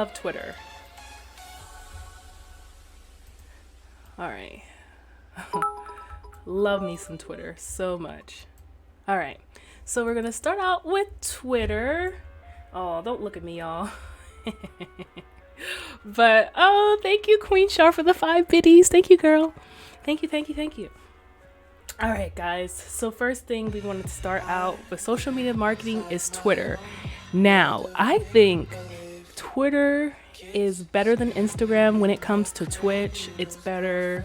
love Twitter. All right. Love me some Twitter so much. All right. So we're going to start out with Twitter. Oh, don't look at me, y'all. But, oh, thank you, Queen Char, for the 5 biddies. Thank you, girl. Thank you, thank you, thank you. All right, guys. So first thing we wanted to start out with social media marketing is Twitter. Now, I think Twitter is better than Instagram when it comes to Twitch. It's better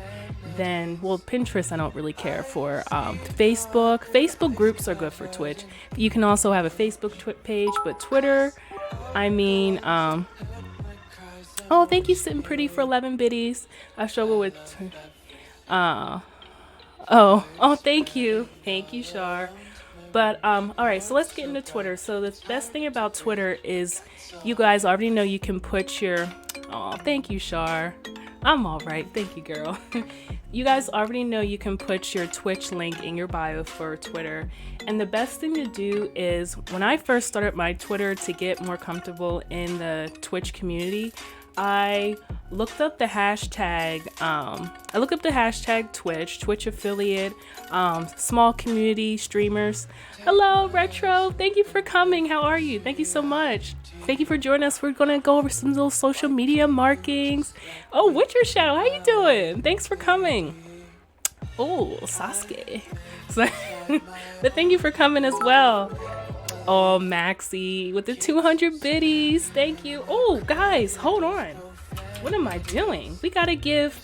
than, well, Pinterest I don't really care for. Facebook groups are good for Twitch. You can also have a Facebook page, but Twitter, I mean, oh, thank you, Sitting Pretty, for 11 biddies. I struggle with, thank you. Thank you, Shar. But, all right, so let's get into Twitter. So the best thing about Twitter is you guys already know you can put your, oh, thank you, Shar. I'm all right. Thank you, girl. You guys already know you can put your Twitch link in your bio for Twitter. And the best thing to do is, when I first started my Twitter to get more comfortable in the Twitch community, I looked up the hashtag, Twitch affiliate, small community streamers. Hello, Retro. Thank you for coming. How are you? Thank you so much. Thank you for joining us. We're going to go over some little social media markings. Oh, Witcher Shadow, how you doing? Thanks for coming. Oh, Sasuke. So, but thank you for coming as well. Oh, Maxie with the 200 biddies. Thank you. Oh, guys, hold on. What am I doing? We gotta give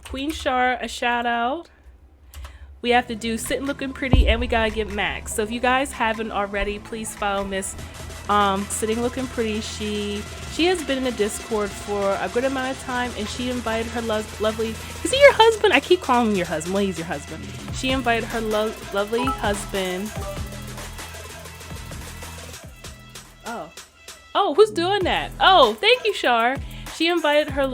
Queen Char a shout out. We have to do Sitting Looking Pretty, and we gotta give Max. So if you guys haven't already, please follow Miss Sitting Looking Pretty. She has been in the Discord for a good amount of time, and she invited her lovely, is he your husband? I keep calling him your husband. Well, he's your husband. She invited her lovely husband. Oh, who's doing that? Oh, thank you, Shar. She invited her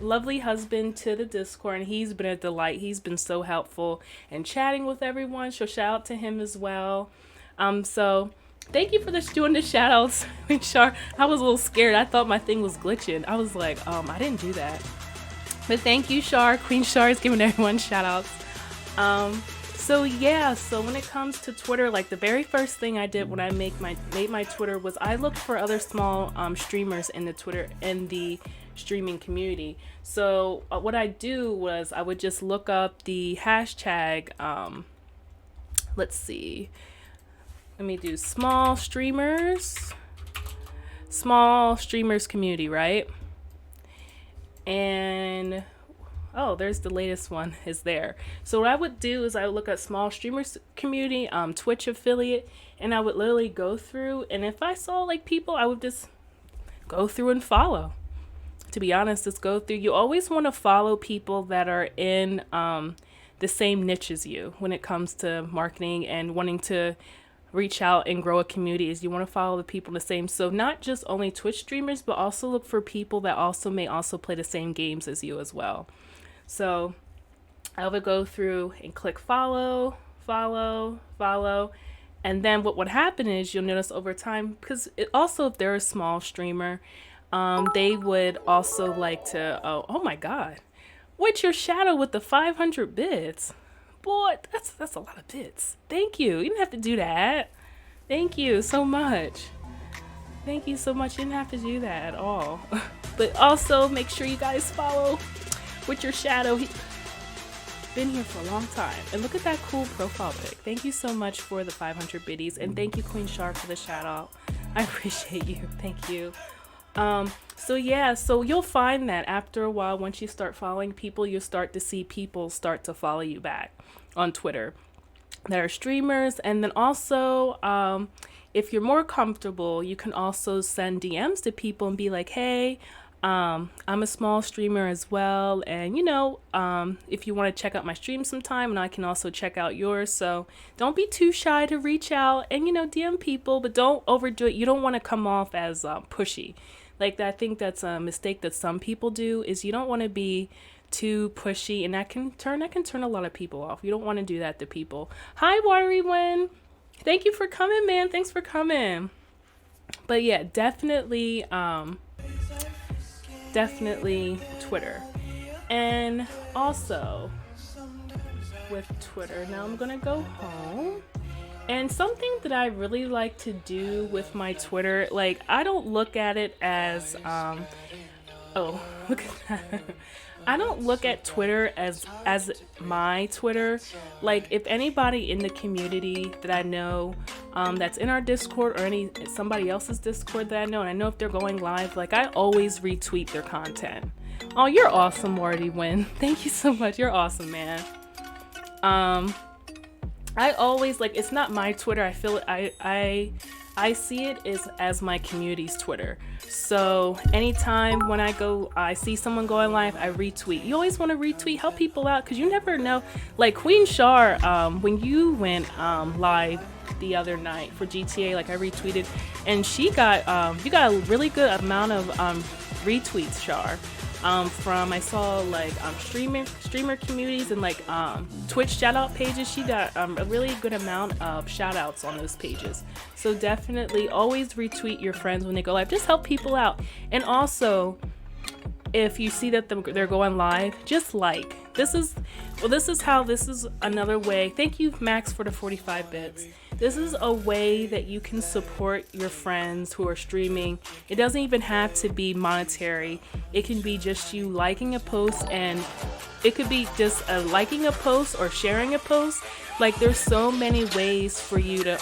lovely husband to the Discord, and he's been a delight. He's been so helpful and chatting with everyone. So shout out to him as well. So thank you for doing the shout outs, Char. I was a little scared. I thought my thing was glitching. I was like, I didn't do that. But thank you, Char. Queen Char is giving everyone shout outs. So when it comes to Twitter, like the very first thing I did when I made my Twitter was I looked for other small streamers in the streaming community. So what I do was I would just look up the hashtag, let's see, let me do small streamers community, right? And oh, there's the latest one is there. So what I would do is I would look at small streamers community, Twitch affiliate, and I would literally go through, and if I saw like people, I would just go through and follow. To be honest, just go through. You always want to follow people that are in the same niche as you when it comes to marketing and wanting to reach out and grow a community. Is you want to follow the people the same. So not just only Twitch streamers, but also look for people that also may also play the same games as you as well. So I would go through and click follow, and then what would happen is you'll notice over time, because also if they're a small streamer, they would also like to, oh my god, Witcher Shadow with the 500 bits. Boy, that's a lot of bits. Thank you. You didn't have to do that. Thank you so much. Thank you so much. You didn't have to do that at all. But also make sure you guys follow Witcher Shadow. He's been here for a long time. And look at that cool profile pic. Thank you so much for the 500 biddies. And thank you, Queen Char, for the shout out. I appreciate you. Thank you. So you'll find that after a while, once you start following people, you'll start to see people start to follow you back on Twitter that are streamers. And then also, if you're more comfortable, you can also send DMs to people and be like, hey, I'm a small streamer as well, and if you want to check out my stream sometime, and I can also check out yours. So don't be too shy to reach out and DM people, but don't overdo it. You don't want to come off as pushy. Like, I think that's a mistake that some people do, is you don't want to be too pushy, and that can turn a lot of people off. You don't want to do that to people. Hi, Watery Win. Thank you for coming, man. Thanks for coming. But yeah, definitely Twitter. And also with Twitter, now I'm gonna go home. And something that I really like to do with my Twitter, like I don't look at it as oh, look at that. I don't look at Twitter as my Twitter. Like if anybody in the community that I know that's in our Discord or somebody else's Discord that I know, and I know if they're going live, like I always retweet their content. Oh, you're awesome, Wardy Win. Thank you so much. You're awesome, man. I always like it's not my Twitter. I feel I see it as my community's Twitter. So anytime when I see someone going live, I retweet. You always want to retweet, help people out, because you never know. Like Queen Shar, when you went live the other night for GTA, like I retweeted, and you got a really good amount of retweets, Shar. From I saw like streamer communities and like Twitch shout out pages. She got a really good amount of shout outs on those pages. So definitely always retweet your friends when they go live. Just help people out. And also, if you see that they're going live, just like. This is another way. Thank you, Max, for the 45 bits. This is a way that you can support your friends who are streaming. It doesn't even have to be monetary. It can be just you liking a post, and it could be just liking a post or sharing a post. Like there's so many ways for you to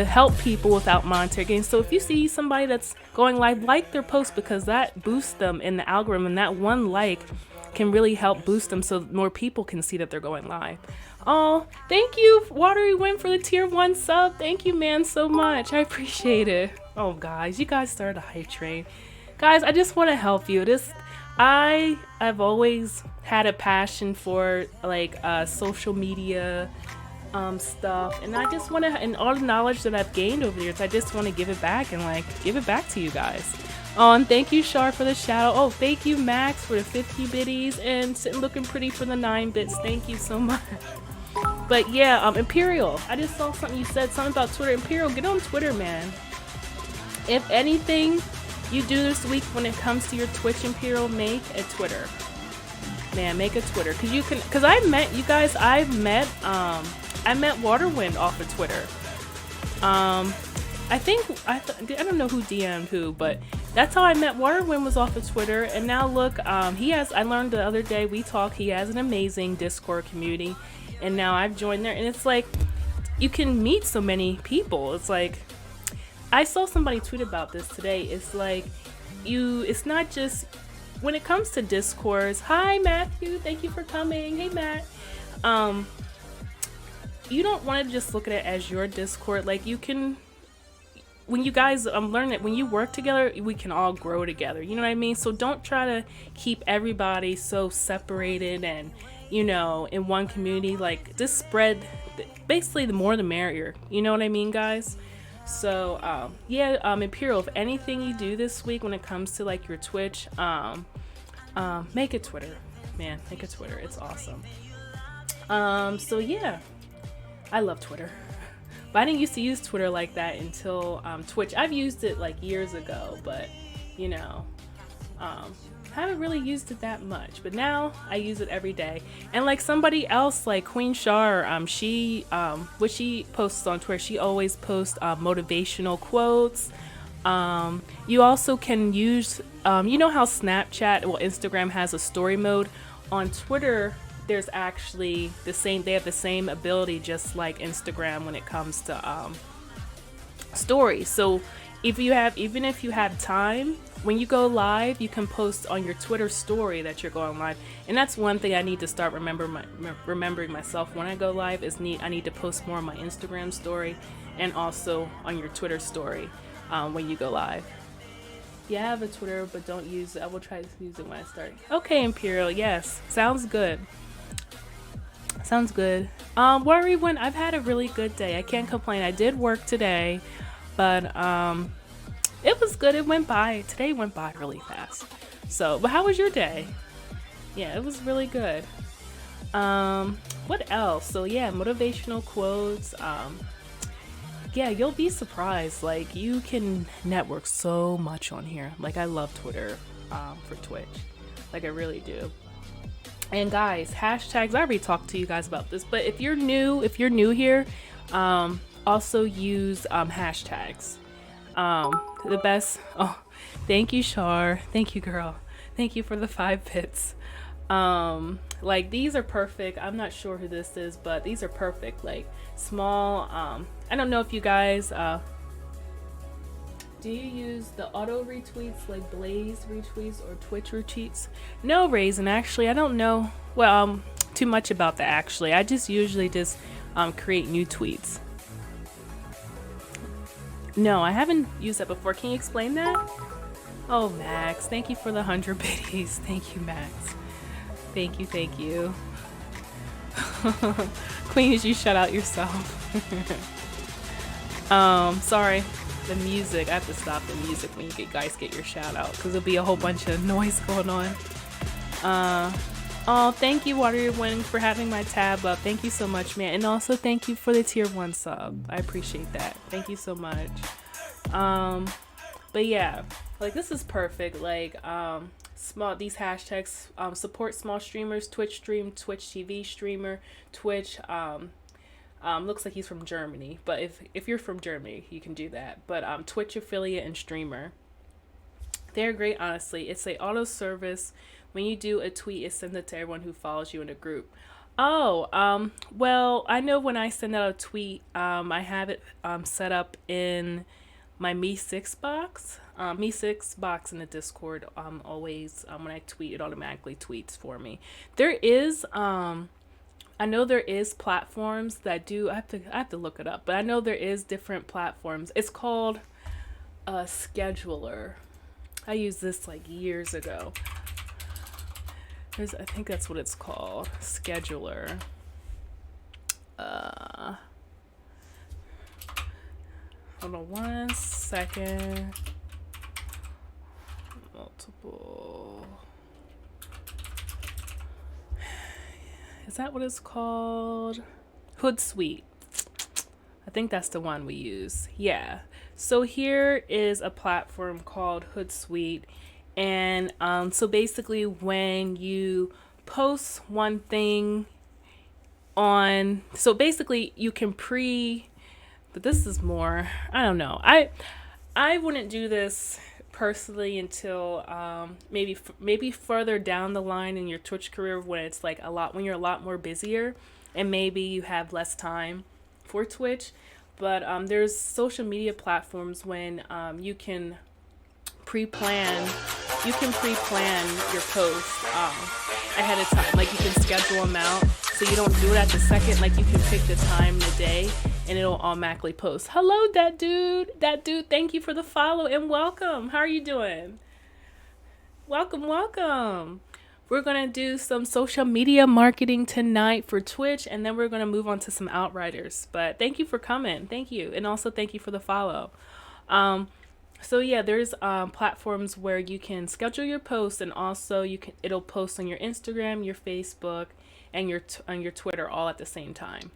help people without monetary gain. So if you see somebody that's going live, like their post, because that boosts them in the algorithm, and that one like can really help boost them so more people can see that they're going live. Oh, thank you, Watery Wind, for the tier 1 sub. Thank you, man, so much. I appreciate it. Oh, guys, you guys started a hype train. Guys, I just want to help you. I've always had a passion for like social media stuff, and I just want to, and all the knowledge that I've gained over the years, I just want to give it back and like give it back to you guys. Oh, and thank you, Shar, for the shout out. Oh, thank you, Max, for the 50 biddies, and sitting looking pretty for the 9 bits. Thank you so much. But yeah, Imperial, I just saw something you said, something about Twitter. Imperial, get on Twitter, man. If anything you do this week when it comes to your Twitch, Imperial, make a Twitter. Man, make a Twitter, because I met Waterwind off of Twitter. I don't know who DM'd who, but that's how I met Waterwind, was off of Twitter. And now look, I learned the other day, he has an amazing Discord community, and now I've joined there, and it's like, you can meet so many people. It's like, I saw somebody tweet about this today. It's like, it's not just, when it comes to Discords, hi Matthew, thank you for coming, hey Matt. You don't want to just look at it as your Discord. Like you can, when you guys learn that when you work together, we can all grow together. You know what I mean? So don't try to keep everybody so separated and, in one community. Like just spread, basically the more the merrier. You know what I mean, guys? So Imperial, if anything you do this week when it comes to like your Twitch, make a Twitter, man. Make a Twitter. It's awesome. So yeah, I love Twitter. But I didn't used to use Twitter like that until Twitch. I've used it like years ago, but haven't really used it that much. But now I use it every day. And like somebody else, like Queen Shar, what she posts on Twitter, she always posts motivational quotes. You also can use, you know how Snapchat, Instagram has a story mode. On Twitter, there's actually they have the same ability, just like Instagram when it comes to stories. So even if you have time, when you go live, you can post on your Twitter story that you're going live. And that's one thing I need to start remembering myself when I go live I need to post more on my Instagram story and also on your Twitter story when you go live. Yeah, I have a Twitter, but don't use it. I will try to use it when I start. Okay, Imperial, yes. Sounds good. Sounds good. Worry when I've had a really good day. I can't complain. I did work today, but it was good. It went by. Today went by really fast. So, but how was your day? Yeah, it was really good. What else? So yeah, motivational quotes. yeah, you'll be surprised. Like, you can network so much on here. Like, I love Twitter for Twitch. Like, I really do. And guys, hashtags, I already talked to you guys about this, but if you're new here, also use hashtags. The best. Oh, thank you, Shar. Thank you, girl. Thank you for the 5 bits. Like, these are perfect. I'm not sure who this is, but these are perfect. Like, small. I don't know if you guys do you use the auto retweets like Blaze retweets or Twitch retweets? No, Raisin, actually, I don't know too much about that. Actually, I just usually just create new tweets. No, I haven't used that before. Can you explain that? Oh, Max, thank you for the 100 biddies. Thank you, Max. Thank you, thank you. Queens, you shut out yourself. Sorry. The music, I have to stop the music when you guys get your shout out, because there'll be a whole bunch of noise going on. Oh, thank you, Water Your Wing, for having my tab up. Thank you so much, man. And also thank you for the tier 1 sub. I appreciate that. Thank you so much. But yeah, like, this is perfect. Like, these hashtags support small streamers, Twitch stream, Twitch TV streamer, Twitch. Looks like he's from Germany, but if you're from Germany, you can do that. But Twitch affiliate and streamer, they're great. Honestly, it's a auto service. When you do a tweet, it sends it to everyone who follows you in a group. Oh, well, I know when I send out a tweet, I have it set up in my Me6 box. Me6 box in the Discord. Always when I tweet, it automatically tweets for me. There is I know there is platforms that do. I have to look it up, but I know there is different platforms. It's called Scheduler. I used this like years ago. I think that's what it's called, Scheduler. Hold on 1 second. Multiple. Is that what it's called? Hootsuite. I think that's the one we use. Yeah. So here is a platform called Hootsuite. And so basically when you post one thing on, so basically you can but this is more, I don't know. I wouldn't do this personally until maybe further down the line in your Twitch career, when it's like when you're a lot more busier and maybe you have less time for Twitch. But there's social media platforms when you can pre-plan your posts ahead of time. Like, you can schedule them out so you don't do it at the second. Like, you can pick the time of the day and it'll automatically post. Hello, that dude. Thank you for the follow and welcome. How are you doing? Welcome. We're going to do some social media marketing tonight for Twitch, and then we're going to move on to some Outriders. But thank you for coming. Thank you. And also thank you for the follow. So yeah, there's platforms where you can schedule your posts, and also it'll post on your Instagram, your Facebook, and on your Twitter all at the same time,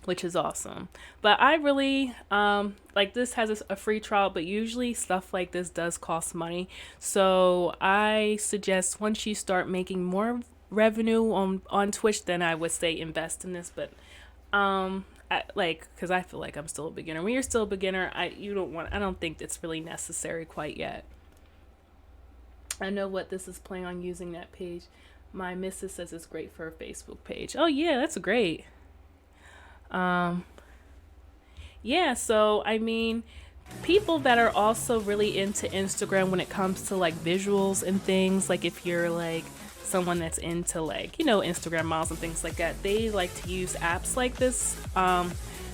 which is awesome. But I really like, this has a free trial, but usually stuff like this does cost money. So I suggest once you start making more revenue on Twitch, then I would say invest in this. But because I feel like I'm still a beginner. When you're still a beginner, I don't think it's really necessary quite yet. I know what this is planning on using that page. My missus says it's great for a Facebook page. Oh yeah, that's great. Yeah, so I mean, people that are also really into Instagram when it comes to like visuals and things, like if you're like someone that's into like, Instagram models and things like that, they like to use apps like this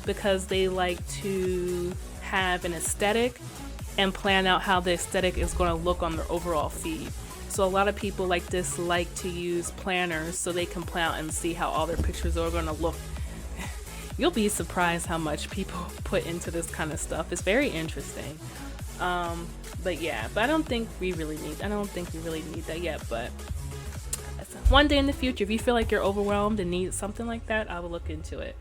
because they like to have an aesthetic and plan out how the aesthetic is going to look on their overall feed. So a lot of people like this like to use planners so they can plan out and see how all their pictures are going to look. You'll be surprised how much people put into this kind of stuff. It's very interesting. But I don't think we really need that yet, but one day in the future, if you feel like you're overwhelmed and need something like that, I will look into it.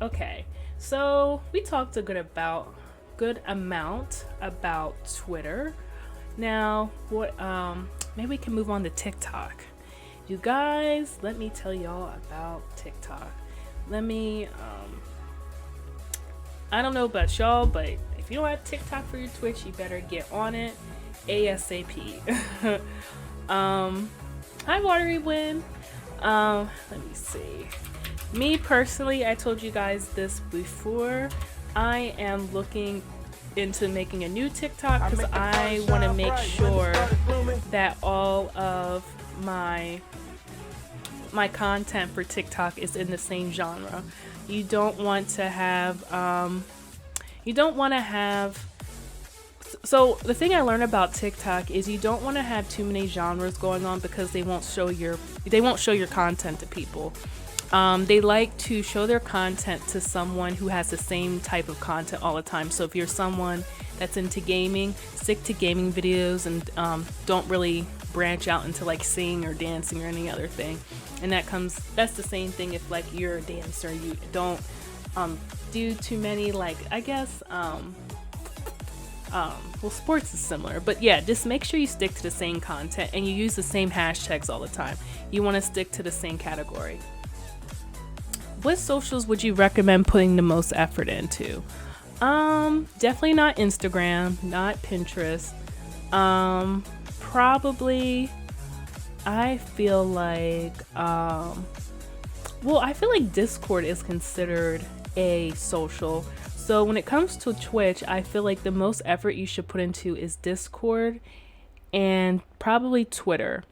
Okay, so we talked a good amount about Twitter. Now, what? Maybe we can move on to TikTok. You guys, let me tell y'all about TikTok. Let me. I don't know about y'all, but if you don't have TikTok for your Twitch, you better get on it ASAP. Hi, Watery Wind. Let me see. Me personally, I told you guys this before. I am looking into making a new TikTok because I want to make sure that all of my content for TikTok is in the same genre. You don't want to have so the thing I learned about TikTok is you don't want to have too many genres going on because they won't show your content to people. They like to show their content to someone who has the same type of content all the time. So if you're someone that's into gaming, stick to gaming videos and don't really branch out into like singing or dancing or any other thing. And that's the same thing if like you're a dancer, you don't do too many like, I guess, well, sports is similar, but yeah, just make sure you stick to the same content and you use the same hashtags all the time. You want to stick to the same category. What socials would you recommend putting the most effort into? Definitely not Instagram, not Pinterest. Probably, I feel like, I feel like Discord is considered a social. So when it comes to Twitch, I feel like the most effort you should put into is Discord and probably Twitter.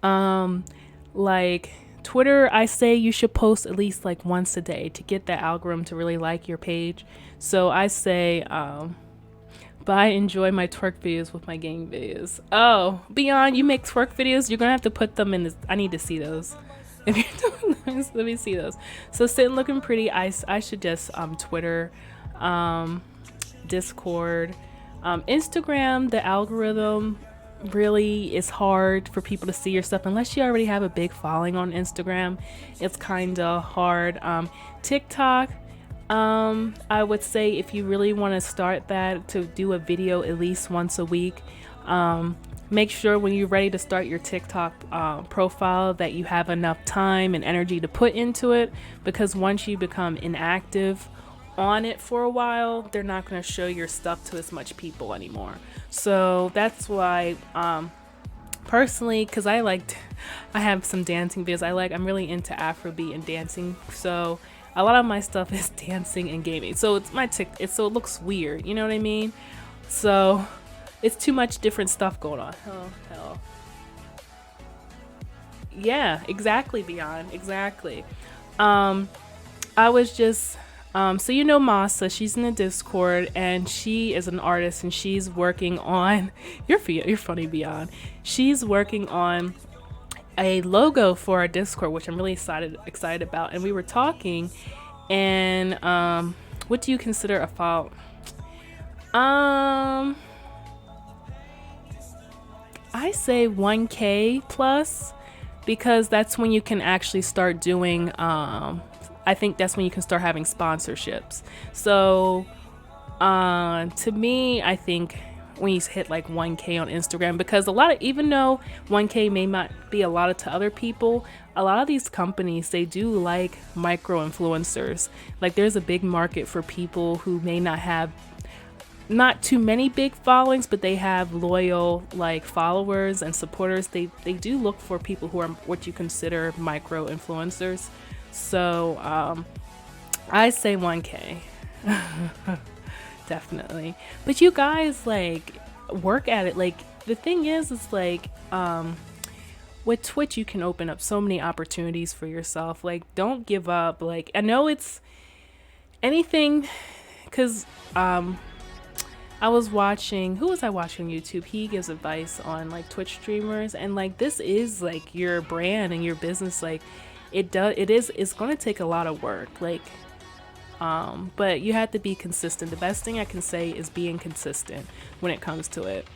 Like Twitter, I say you should post at least like once a day to get the algorithm to really like your page. So I say, but I enjoy my twerk videos with my game videos. Oh, Beyond, you make twerk videos? You're gonna have to put them in this. I need to see those. If you're doing those, let me see those. So Sitting Looking Pretty, I suggest Twitter, Discord, Instagram. The algorithm really is hard for people to see your stuff unless you already have a big following on Instagram. It's kind of hard. TikTok, I would say if you really want to start that, to do a video at least once a week. Make sure when you're ready to start your TikTok profile that you have enough time and energy to put into it, because once you become inactive on it for a while, they're not going to show your stuff to as much people anymore. So that's why personally, because I have some dancing videos. I'm really into Afrobeat and dancing, so a lot of my stuff is dancing and gaming. So it's so it looks weird, you know what I mean? So it's too much different stuff going on. Oh, hell. Yeah, exactly, Beyond. Exactly. I was just, so you know Masa, she's in the Discord, and she is an artist, and she's working on, you're funny, Beyond. She's working on a logo for our Discord, which I'm really excited about. And we were talking, and what do you consider a file? I say 1K plus, because that's when you can actually start doing, I think that's when you can start having sponsorships. So to me, I think when you hit like 1K on Instagram, because even though 1K may not be a lot to other people, a lot of these companies, they do like micro influencers. Like there's a big market for people who may not have not too many big followings, but they have loyal like followers and supporters. They do look for people who are what you consider micro influencers. So I say 1K. Definitely. But you guys like work at it. Like the thing is like with Twitch you can open up so many opportunities for yourself. Like don't give up. Like I know it's anything, because I was watching, who was I watching YouTube? He gives advice on like Twitch streamers, and like this is like your brand and your business. Like it's going to take a lot of work. Like, but you have to be consistent. The best thing I can say is being consistent when it comes to it.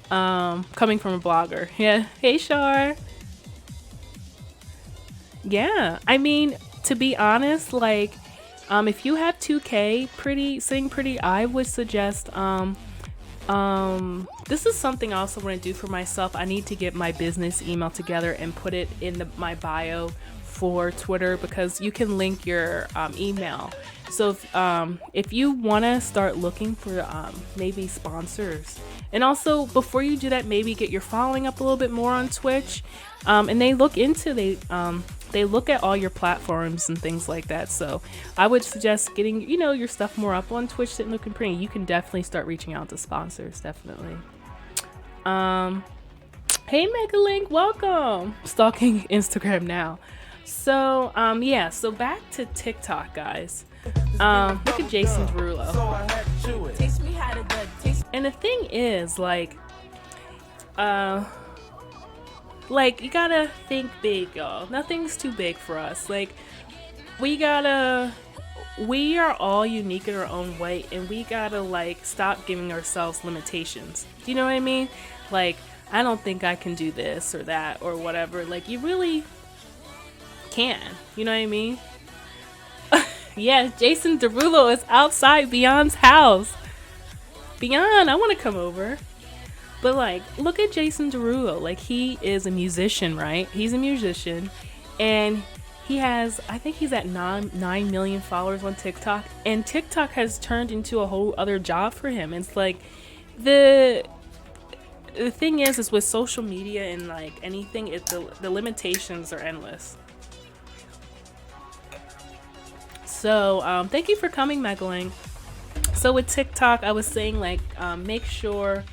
Coming from a blogger. Yeah. Hey, Shar. Yeah. I mean, to be honest, like, if you have 2K, Sitting Pretty, I would suggest, this is something I also want to do for myself. I need to get my business email together and put it in my bio for Twitter, because you can link your email. So if you want to start looking for maybe sponsors, and also before you do that, maybe get your following up a little bit more on Twitch, and they look at all your platforms and things like that. So I would suggest getting, your stuff more up on Twitch, Sitting Looking Pretty. You can definitely start reaching out to sponsors, definitely. Hey Megalink, welcome. Stalking Instagram now. So so back to TikTok, guys. Look at Jason Derulo. And the thing is, like you gotta think big, y'all. Nothing's too big for us. Like, we are all unique in our own way, and we gotta, like, stop giving ourselves limitations. Do you know what I mean? Like, I don't think I can do this or that or whatever. Like, you really can. You know what I mean? Yeah, Jason Derulo is outside Beyond's house. Beyond, I want to come over. But, like, look at Jason Derulo. Like, he is a musician, right? He's a musician. And he has, I think he's at 9 million followers on TikTok. And TikTok has turned into a whole other job for him. It's like, the thing is with social media and, like, anything, the limitations are endless. So, thank you for coming, Megaling. So with TikTok, I was saying, like, make sure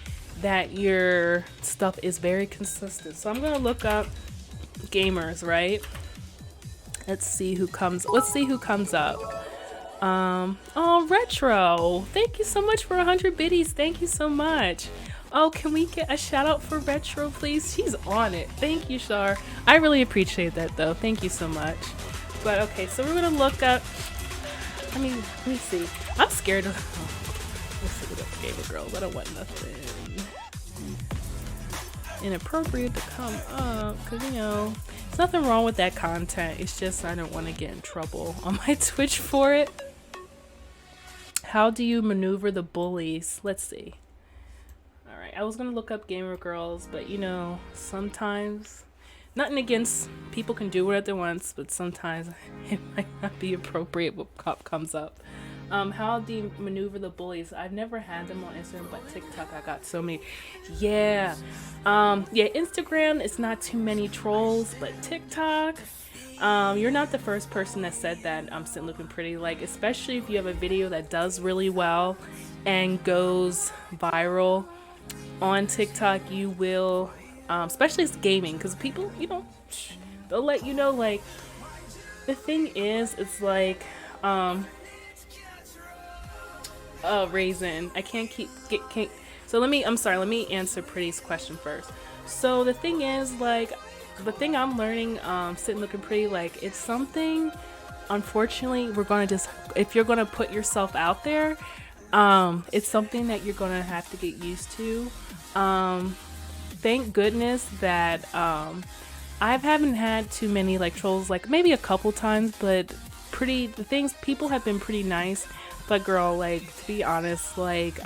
that your stuff is very consistent. So I'm gonna look up gamers, right? Let's see who comes up. Oh, Retro, thank you so much for 100 biddies. Thank you so much. Oh, can we get a shout out for Retro, please? She's on it. Thank you, Shar. I really appreciate that, though. Thank you so much. But okay, so we're gonna look up. Let me see. I'm scared of. Let's see what up, gamer girls. I don't want nothing inappropriate to come up, because there's nothing wrong with that content. It's just I don't want to get in trouble on my Twitch for it. How do you maneuver the bullies? Let's see. All right, I was gonna look up gamer girls, but sometimes, nothing against, people can do whatever they want, but sometimes it might not be appropriate what comes up. How do you maneuver the bullies? I've never had them on Instagram, but TikTok, I got so many. Yeah. Instagram, it's not too many trolls, but TikTok, you're not the first person that said that. I'm Sitting Looking Pretty. Like, especially if you have a video that does really well and goes viral on TikTok, you will, especially it's gaming, because people, they'll let you know, like, the thing is, it's like, Raisin, I can't so let me answer Pretty's question first. So the thing is, like, the thing I'm learning, Sitting Looking Pretty, like, it's something, unfortunately, if you're gonna put yourself out there, it's something that you're gonna have to get used to. Thank goodness that, I haven't had too many, like, trolls, like, maybe a couple times, but people have been pretty nice. But girl, like, to be honest, like,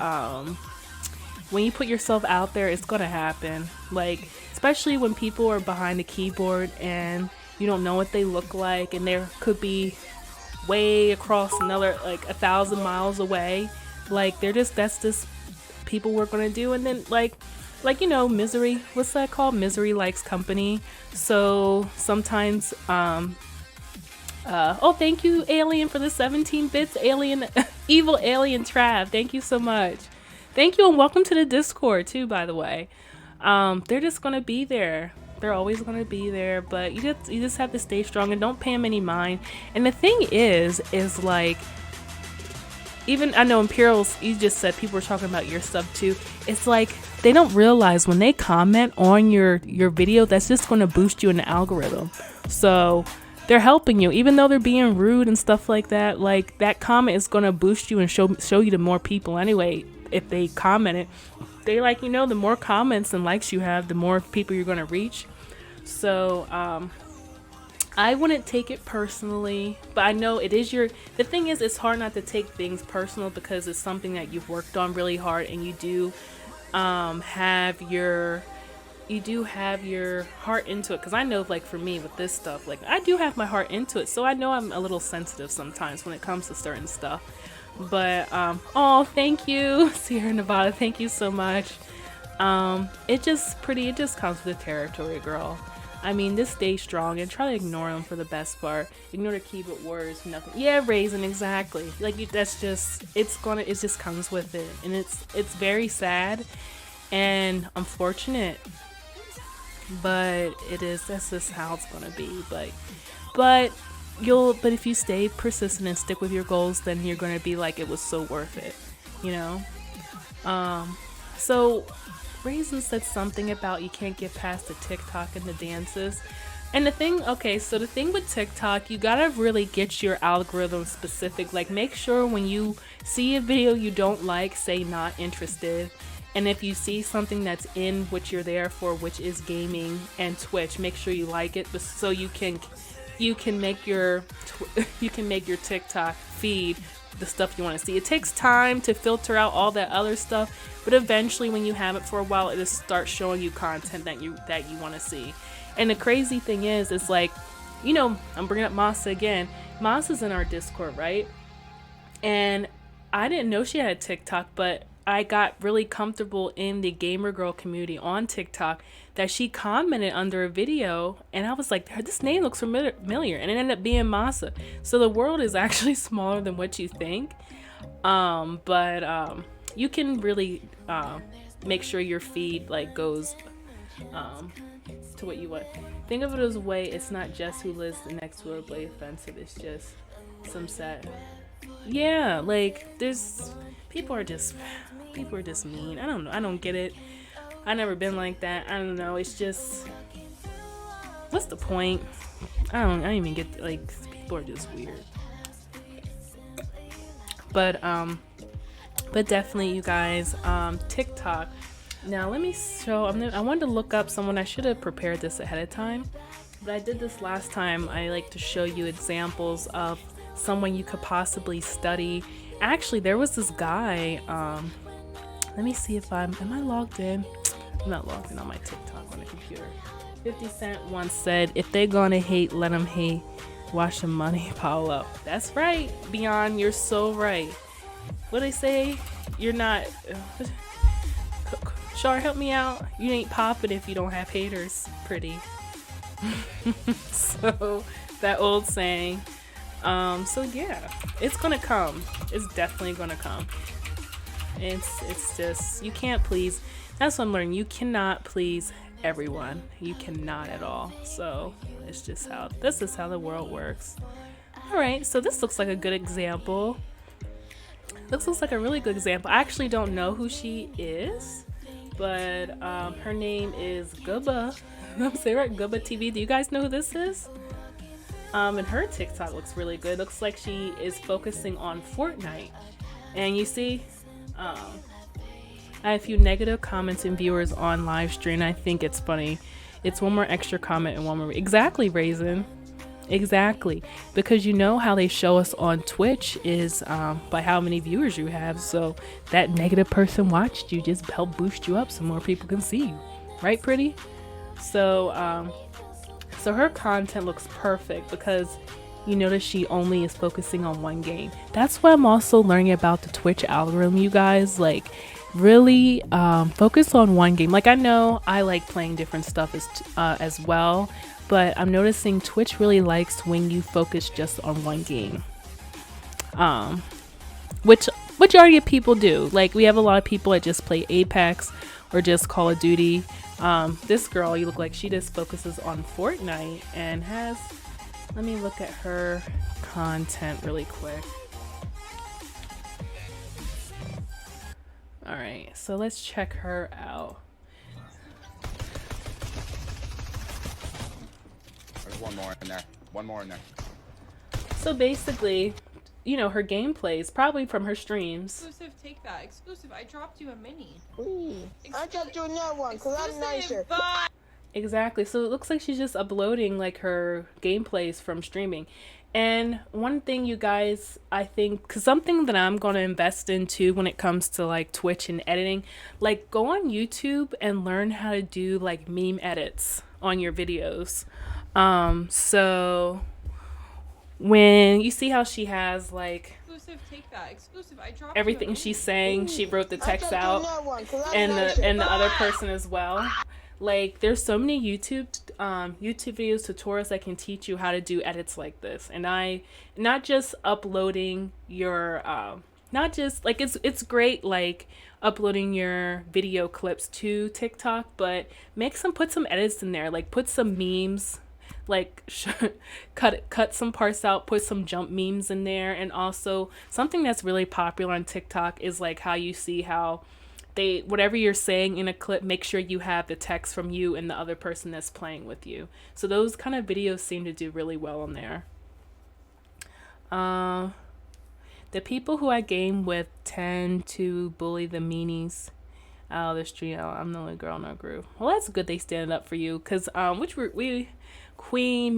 when you put yourself out there, it's gonna happen. Like, especially when people are behind the keyboard and you don't know what they look like, and there could be way across another, like, 1,000 miles away. Like, that's just people were gonna do. And then, like, misery, what's that called? Misery likes company. So sometimes, thank you, Alien, for the 17 bits. Alien, evil Alien Trav. Thank you so much. Thank you, and welcome to the Discord, too, by the way. They're just going to be there. They're always going to be there, but you just have to stay strong and don't pay them any mind. And the thing is like, even, I know Imperials, you just said people were talking about your stuff, too. It's like, they don't realize when they comment on your video, that's just going to boost you in the algorithm. So they're helping you, even though they're being rude and stuff like that. Like, that comment is going to boost you and show you to more people anyway. If they comment it, they, like, the more comments and likes you have, the more people you're going to reach. So I wouldn't take it personally, but I know it is your. The thing is, it's hard not to take things personal because it's something that you've worked on really hard, and you do have your heart into it. Because I know, like for me with this stuff, like I do have my heart into it, so I know I'm a little sensitive sometimes when it comes to certain stuff. But oh, thank you, Sierra Nevada. Thank you so much. It just comes with the territory, girl. I mean, just stay strong and try to ignore them for the best part. Ignore the keyboard words, nothing. Yeah, Raisin, exactly. Like that's just it just comes with it, and it's very sad and unfortunate, but that's just how it's gonna be. But but if you stay persistent and stick with your goals, then you're gonna be like it was so worth it, you know. So Raisin said something about you can't get past the TikTok and the dances. And the thing with TikTok, you gotta really get your algorithm specific. Like, make sure when you see a video you don't like, say not interested. And if you see something that's in what you're there for, which is gaming and Twitch, make sure you like it, so you can make your TikTok feed the stuff you want to see. It takes time to filter out all that other stuff, but eventually when you have it for a while, it just starts showing you content that you want to see. And the crazy thing is like, you know, I'm bringing up Masa again. Masa's in our Discord, right? And I didn't know she had a TikTok, but I got really comfortable in the gamer girl community on TikTok that she commented under a video, and I was like, this name looks familiar, and it ended up being Masa. So the world is actually smaller than what you think. But you can really make sure your feed like goes to what you want. Think of it as a way, it's not just who lives next to a blade offensive, it's just some set. Yeah, like people are just mean. I don't know. I don't get it. I never been like that. I don't know. It's just, what's the point? I don't even get, like, people are just weird. But definitely, you guys, TikTok. Now let me show. I wanted to look up someone. I should have prepared this ahead of time, but I did this last time. I like to show you examples of someone you could possibly study. Actually, there was this guy. Let me see if am I logged in? I'm not logged in on my TikTok on the computer. 50 Cent once said, if they're gonna hate, let them hate. Watch the money pile up. That's right, Beyond, you're so right. What they say? You're not... Char, help me out. You ain't popping if you don't have haters, pretty. So, that old saying. So yeah, it's gonna come. It's definitely gonna come. It's just, you can't please. That's what I'm learning. You cannot please everyone. You cannot at all. So this is how the world works. All right. So this looks like a good example. This looks like a really good example. I actually don't know who she is, but her name is Gubba. I'm saying right, Gubba TV. Do you guys know who this is? And her TikTok looks really good. Looks like she is focusing on Fortnite. And you see, I have a few negative comments and viewers on live stream. I think it's funny. It's one more extra comment and one more. Exactly, Raisin. Exactly. Because you know how they show us on Twitch is by how many viewers you have. So that negative person watched you, just help boost you up so more people can see you. Right, pretty? So, so her content looks perfect because you notice she only is focusing on one game. That's what I'm also learning about the Twitch algorithm, you guys. Like, really focus on one game. Like, I know I like playing different stuff as well, but I'm noticing Twitch really likes when you focus just on one game. Which majority of people do. Like, we have a lot of people that just play Apex or just Call of Duty. This girl, you look like she just focuses on Fortnite and has, let me look at her content really quick. Alright, so let's check her out. There's one more in there. One more in there. So basically, you know, her gameplay is probably from her streams. Exclusive, take that. Exclusive, I dropped you a mini. Ooh, I dropped you another one because I'm nicer. Exactly. So it looks like she's just uploading like her gameplays from streaming. And one thing you guys, I think, cause something that I'm going to invest into when it comes to like Twitch and editing, like go on YouTube and learn how to do like meme edits on your videos. So when you see how she has like Exclusive, take that. Exclusive, I dropped everything she's saying, she wrote the text out, and the other person as well. Like there's so many YouTube videos, tutorials that can teach you how to do edits like this. And I not just uploading your not just like it's great like uploading your video clips to TikTok, but put some edits in there, like put some memes, like cut some parts out, put some jump memes in there. And also something that's really popular on TikTok is like how you see how they whatever you're saying in a clip, make sure you have the text from you and the other person that's playing with you. So those kind of videos seem to do really well on there. The people who I game with tend to bully the meanies out of the street. I'm the only girl in our group. Well, that's good they stand up for you, because Queen,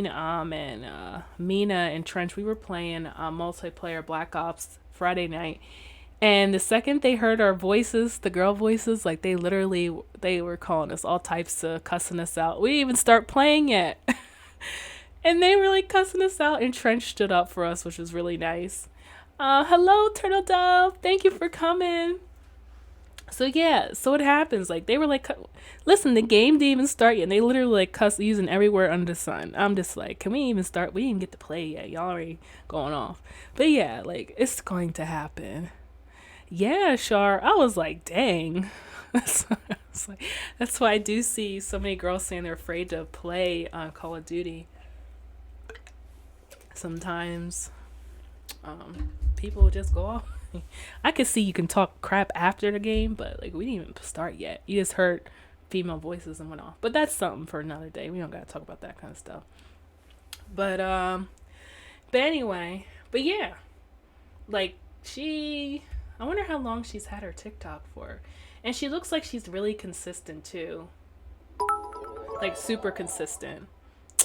and Mina and Trench, we were playing multiplayer Black Ops Friday night. And the second they heard our voices, the girl voices, like they were calling us all types of cussing us out. We didn't even start playing yet. And they were like cussing us out, and Trench stood up for us, which was really nice. Hello, Turtle Dove. Thank you for coming. So yeah, so it happens. Like they were like, listen, the game didn't even start yet. And they literally like cuss using everywhere under the sun. I'm just like, can we even start? We didn't get to play yet. Y'all already going off. But yeah, like it's going to happen. Yeah, Shar. I was like, dang. That's why I do see so many girls saying they're afraid to play Call of Duty. Sometimes people just go off. I could see you can talk crap after the game, but like we didn't even start yet. You just heard female voices and went off. But that's something for another day. We don't gotta talk about that kind of stuff. But anyway, but yeah, like I wonder how long she's had her TikTok for. And she looks like she's really consistent too. Like super consistent.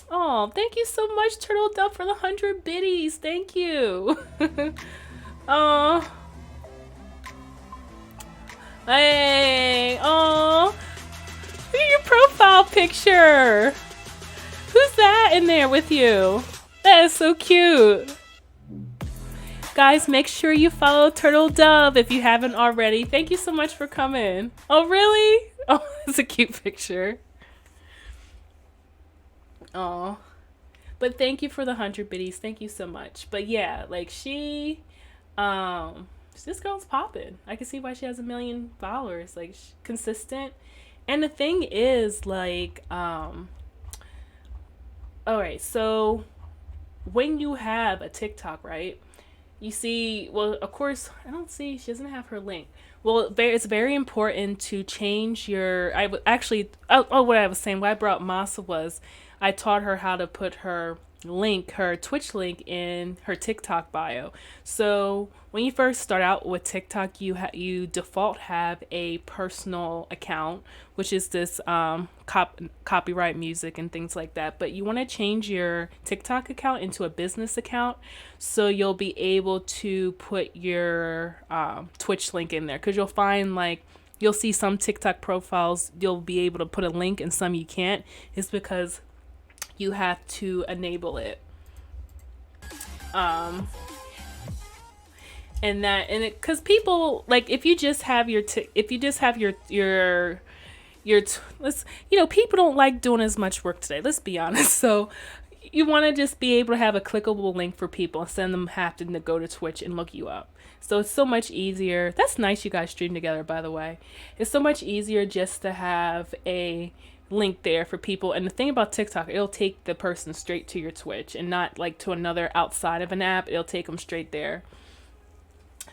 Oh, thank you so much, Turtle Dove, for the 100 biddies. Thank you. Oh. Hey. Oh. Look at your profile picture. Who's that in there with you? That is so cute. Guys, make sure you follow Turtle Dove if you haven't already. Thank you so much for coming. Oh, really? Oh, it's a cute picture. Oh. But thank you for the 100 biddies. Thank you so much. But yeah, like this girl's popping. I can see why she has 1 million followers. Like, consistent. And the thing is, like, all right, so when you have a TikTok, right? You see, well, of course, I don't see, she doesn't have her link. Well, it's very important to change your, what I was saying, what I brought Masa was, I taught her how to put her Twitch link in her TikTok bio. So when you first start out with TikTok, you default have a personal account, which is this copyright music and things like that. But you want to change your TikTok account into a business account, so you'll be able to put your Twitch link in there, because you'll find like you'll see some TikTok profiles you'll be able to put a link and some you can't. It's because you have to enable it. Because people, like, if you just have people don't like doing as much work today, let's be honest. So you want to just be able to have a clickable link for people instead of them having to go to Twitch and look you up. So it's so much easier. That's nice you guys stream together, by the way. It's so much easier just to have a link there for people. And the thing about TikTok, it'll take the person straight to your Twitch and not like to another outside of an app. It'll take them straight there.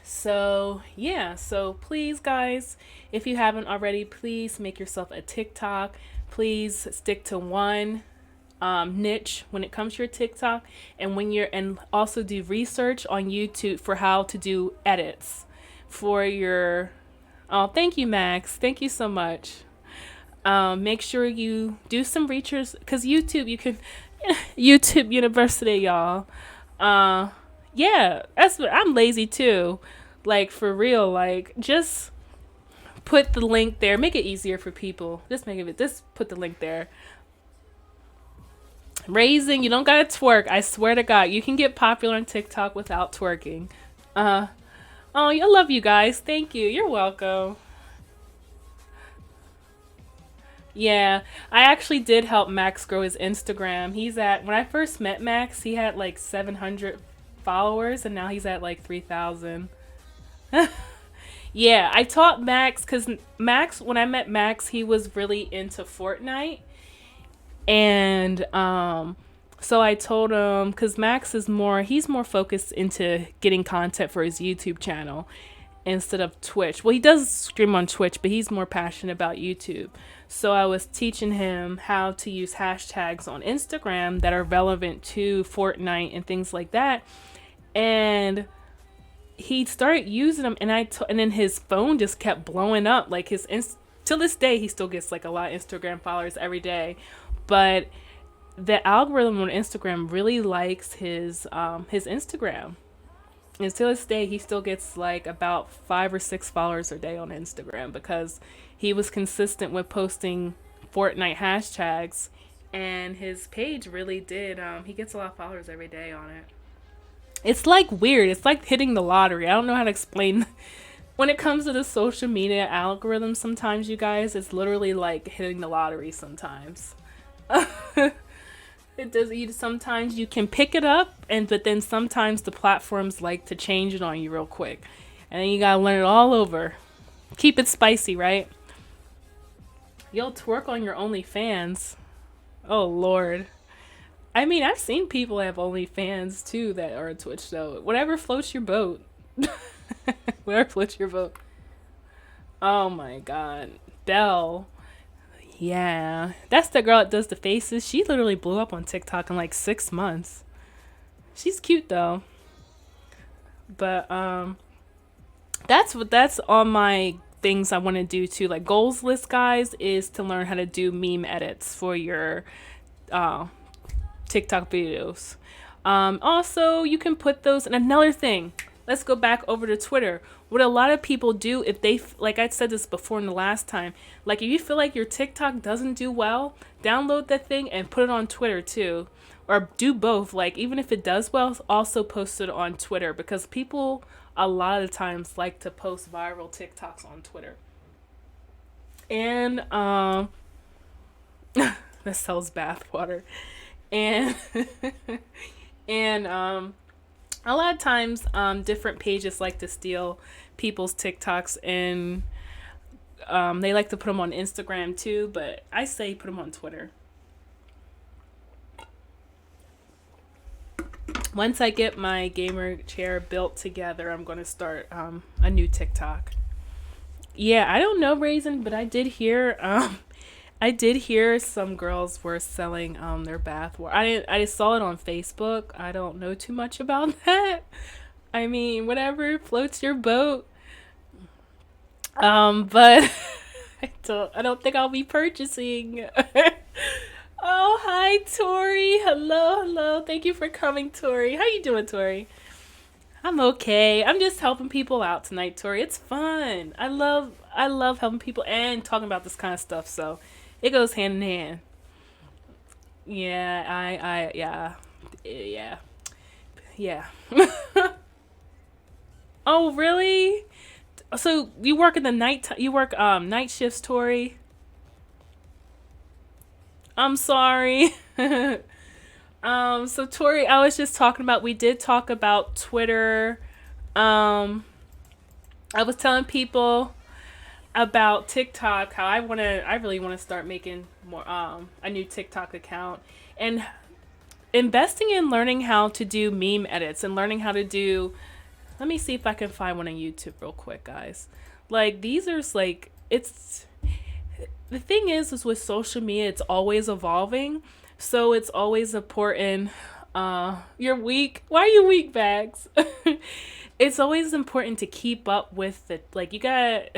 So yeah, so please guys, if you haven't already, please make yourself a TikTok. Please stick to one niche when it comes to your TikTok, and also do research on YouTube for how to do edits for your. Oh, thank you, Max. Thank you so much. Make sure you do some research because YouTube, you can YouTube University, y'all. Yeah, that's what I'm lazy too. Like for real, like just put the link there. Make it easier for people. Just put the link there. Raising, you don't gotta twerk. I swear to God, you can get popular on TikTok without twerking. Oh, I love you guys. Thank you. You're welcome. Yeah, I actually did help Max grow his Instagram. When I first met Max, he had like 700 followers, and now he's at like 3,000. Yeah, I taught Max because when I met Max, he was really into Fortnite. And so I told him, because he's more focused into getting content for his YouTube channel instead of Twitch. Well, he does stream on Twitch, but he's more passionate about YouTube. So I was teaching him how to use hashtags on Instagram that are relevant to Fortnite and things like that. And he started using them, and and then his phone just kept blowing up. Like till this day, he still gets like a lot of Instagram followers every day, but the algorithm on Instagram really likes his Instagram. And to this day, he still gets like about 5 or 6 followers a day on Instagram because he was consistent with posting Fortnite hashtags, and his page really did. He gets a lot of followers every day on it. It's like weird. It's like hitting the lottery. I don't know how to explain. When it comes to the social media algorithm, sometimes you guys, it's literally like hitting the lottery sometimes. It does. Sometimes you can pick it up, but then sometimes the platforms like to change it on you real quick, and then you gotta learn it all over. Keep it spicy, right? You'll twerk on your OnlyFans. Oh Lord. I mean, I've seen people have OnlyFans too that are Twitch though. Whatever floats your boat. Whatever floats your boat. Oh my God, Belle. Yeah, that's the girl that does the faces. She literally blew up on TikTok in like 6 months. She's cute though. But that's on my things I want to do too. Like goals list, guys, is to learn how to do meme edits for your TikTok videos. Also, you can put those. And another thing, let's go back over to Twitter. What a lot of people do, if they, like I said this before in the last time, like if you feel like your TikTok doesn't do well, download that thing and put it on Twitter too. Or do both. Like even if it does well, also post it on Twitter, because people a lot of times like to post viral TikToks on Twitter. And that sells bathwater. And and a lot of times different pages like to steal people's TikToks, and they like to put them on Instagram too, but I say put them on Twitter. Once I get my gamer chair built together, I'm going to start a new TikTok. Yeah, I don't know, Raisin, but I did hear some girls were selling their bathwater. I saw it on Facebook. I don't know too much about that. I mean, whatever floats your boat. But I don't think I'll be purchasing. Oh, hi, Tori. Hello. Thank you for coming, Tori. How you doing, Tori? I'm okay. I'm just helping people out tonight, Tori. It's fun. I love helping people and talking about this kind of stuff. So it goes hand in hand. Yeah, yeah. Oh, really? So you work in the night? You work night shifts, Tori? I'm sorry. So Tori, I was just talking about. We did talk about Twitter. I was telling people about TikTok, how I really want to start making more a new TikTok account, and investing in learning how to do meme edits and learning how to do. Let me see if I can find one on YouTube real quick, guys. Like these are like it's. The thing is with social media, it's always evolving, so it's always important. You're weak. Why are you weak, Bags? It's always important to keep up with it. Like you gotta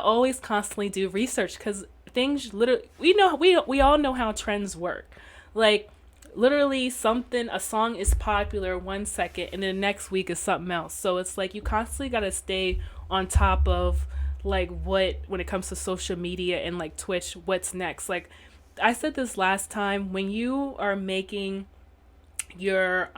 always constantly do research, because things literally, we all know how trends work. Like literally a song is popular 1 second and then the next week is something else. So it's like you constantly got to stay on top of like what, when it comes to social media and like Twitch, what's next. Like I said this last time, when you are making your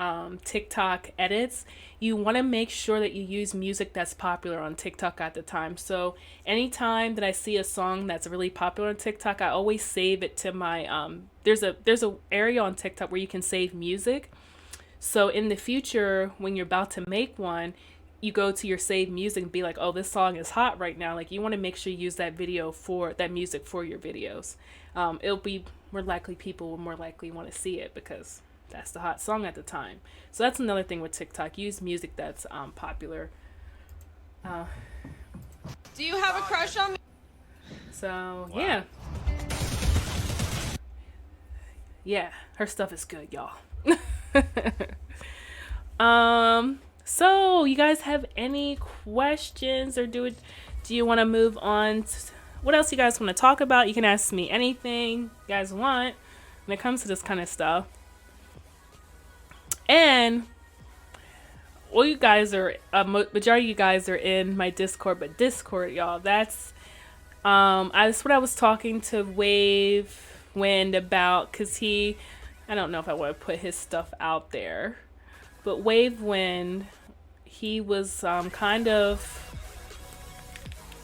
TikTok edits, you want to make sure that you use music that's popular on TikTok at the time. So anytime that I see a song that's really popular on TikTok, I always save it to my there's a area on TikTok where you can save music. So in the future, when you're about to make one, you go to your saved music and be like, oh, this song is hot right now. Like you want to make sure you use that music for your videos. It'll be more likely, people will more likely want to see it because that's the hot song at the time. So that's another thing with TikTok. Use music that's popular. Do you have a crush on me? So yeah. Yeah, her stuff is good, y'all. So you guys have any questions, or do you want to move on to, what else you guys want to talk about? You can ask me anything you guys want when it comes to this kind of stuff. And all you guys are, majority of you guys are in my Discord, but Discord, y'all, that's that's what I was talking to Wave Wind about, because I don't know if I want to put his stuff out there, but Wave Wind, he was kind of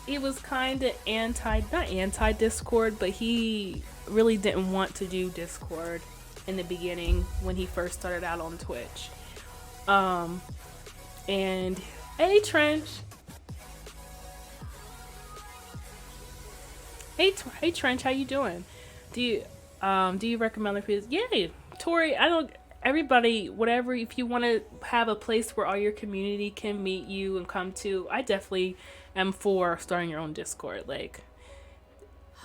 not anti Discord, but he really didn't want to do Discord in the beginning when he first started out on Twitch. And hey Trench. Hey Trench, how you doing? Do you recommend the videos? Yeah, Tori, everybody, whatever, if you want to have a place where all your community can meet you and come to, I definitely am for starting your own Discord. Like,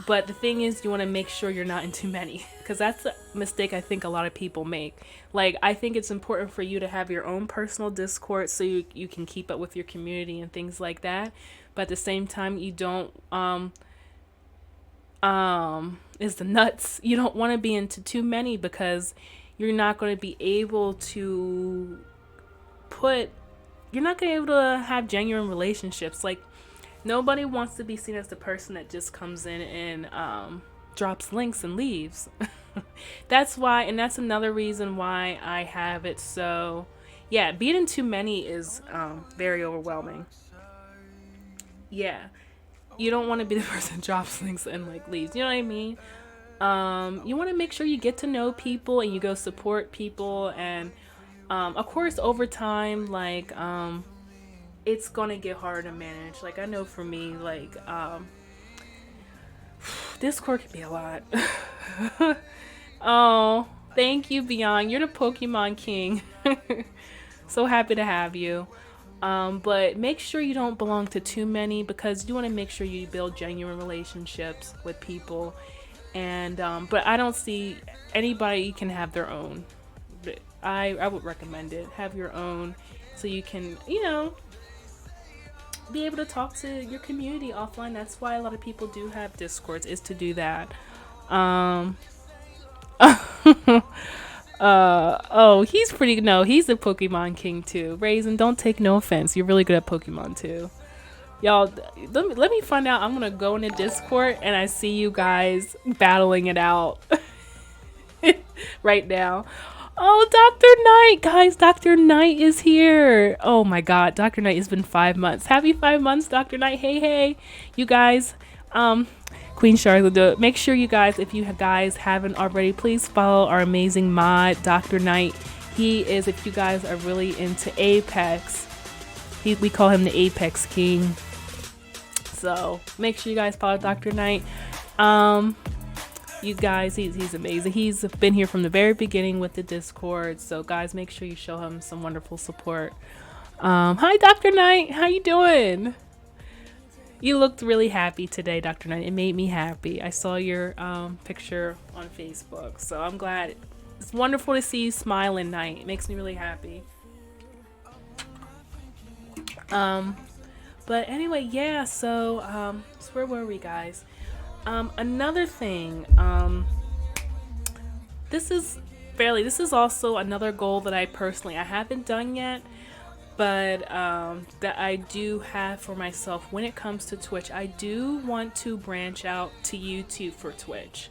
but the thing is, you want to make sure you're not in too many, because that's a mistake I think a lot of people make. Like, I think it's important for you to have your own personal Discord so you can keep up with your community and things like that. But at the same time, you don't is the nuts. You don't want to be into too many, because you're not going to be able to have genuine relationships. Like, nobody wants to be seen as the person that just comes in and drops links and leaves. That's why, and that's another reason why I have it. So yeah, being in too many is very overwhelming. Yeah, you don't want to be the person that drops links and like leaves, you know what I mean? You want to make sure you get to know people and you go support people, and of course over time, like it's gonna get harder to manage. Like, I know for me, like Discord can be a lot. Oh, thank you, Beyond. You're the Pokemon King. So happy to have you. But make sure you don't belong to too many, because you want to make sure you build genuine relationships with people. And but I don't see anybody can have their own. But I would recommend it. Have your own, so you can, be able to talk to your community offline. That's why a lot of people do have Discords, is to do that. Oh, he's a Pokemon King too. Raisin, don't take no offense. You're really good at Pokemon too. Y'all, let me find out. I'm gonna go into Discord and I see you guys battling it out right now. Oh, Dr. Knight, guys, Dr. Knight is here. Oh my God, Dr. Knight, it's been 5 months. Happy 5 months, Dr. Knight. Hey, you guys. Queen Charlotte, do it. Make sure you guys, if you guys haven't already, please follow our amazing mod, Dr. Knight. He is, if you guys are really into Apex, we call him the Apex King. So make sure you guys follow Dr. Knight. You guys, he's amazing. He's been here from the very beginning with the Discord. So guys, make sure you show him some wonderful support. Hi, Dr. Knight. How you doing? You looked really happy today, Dr. Knight. It made me happy. I saw your picture on Facebook, so I'm glad. It's wonderful to see you smiling, Knight. It makes me really happy. But anyway, yeah, so where were we, guys? Another thing, this is also another goal that I haven't done yet, but that I do have for myself when it comes to Twitch. I do want to branch out to YouTube for Twitch.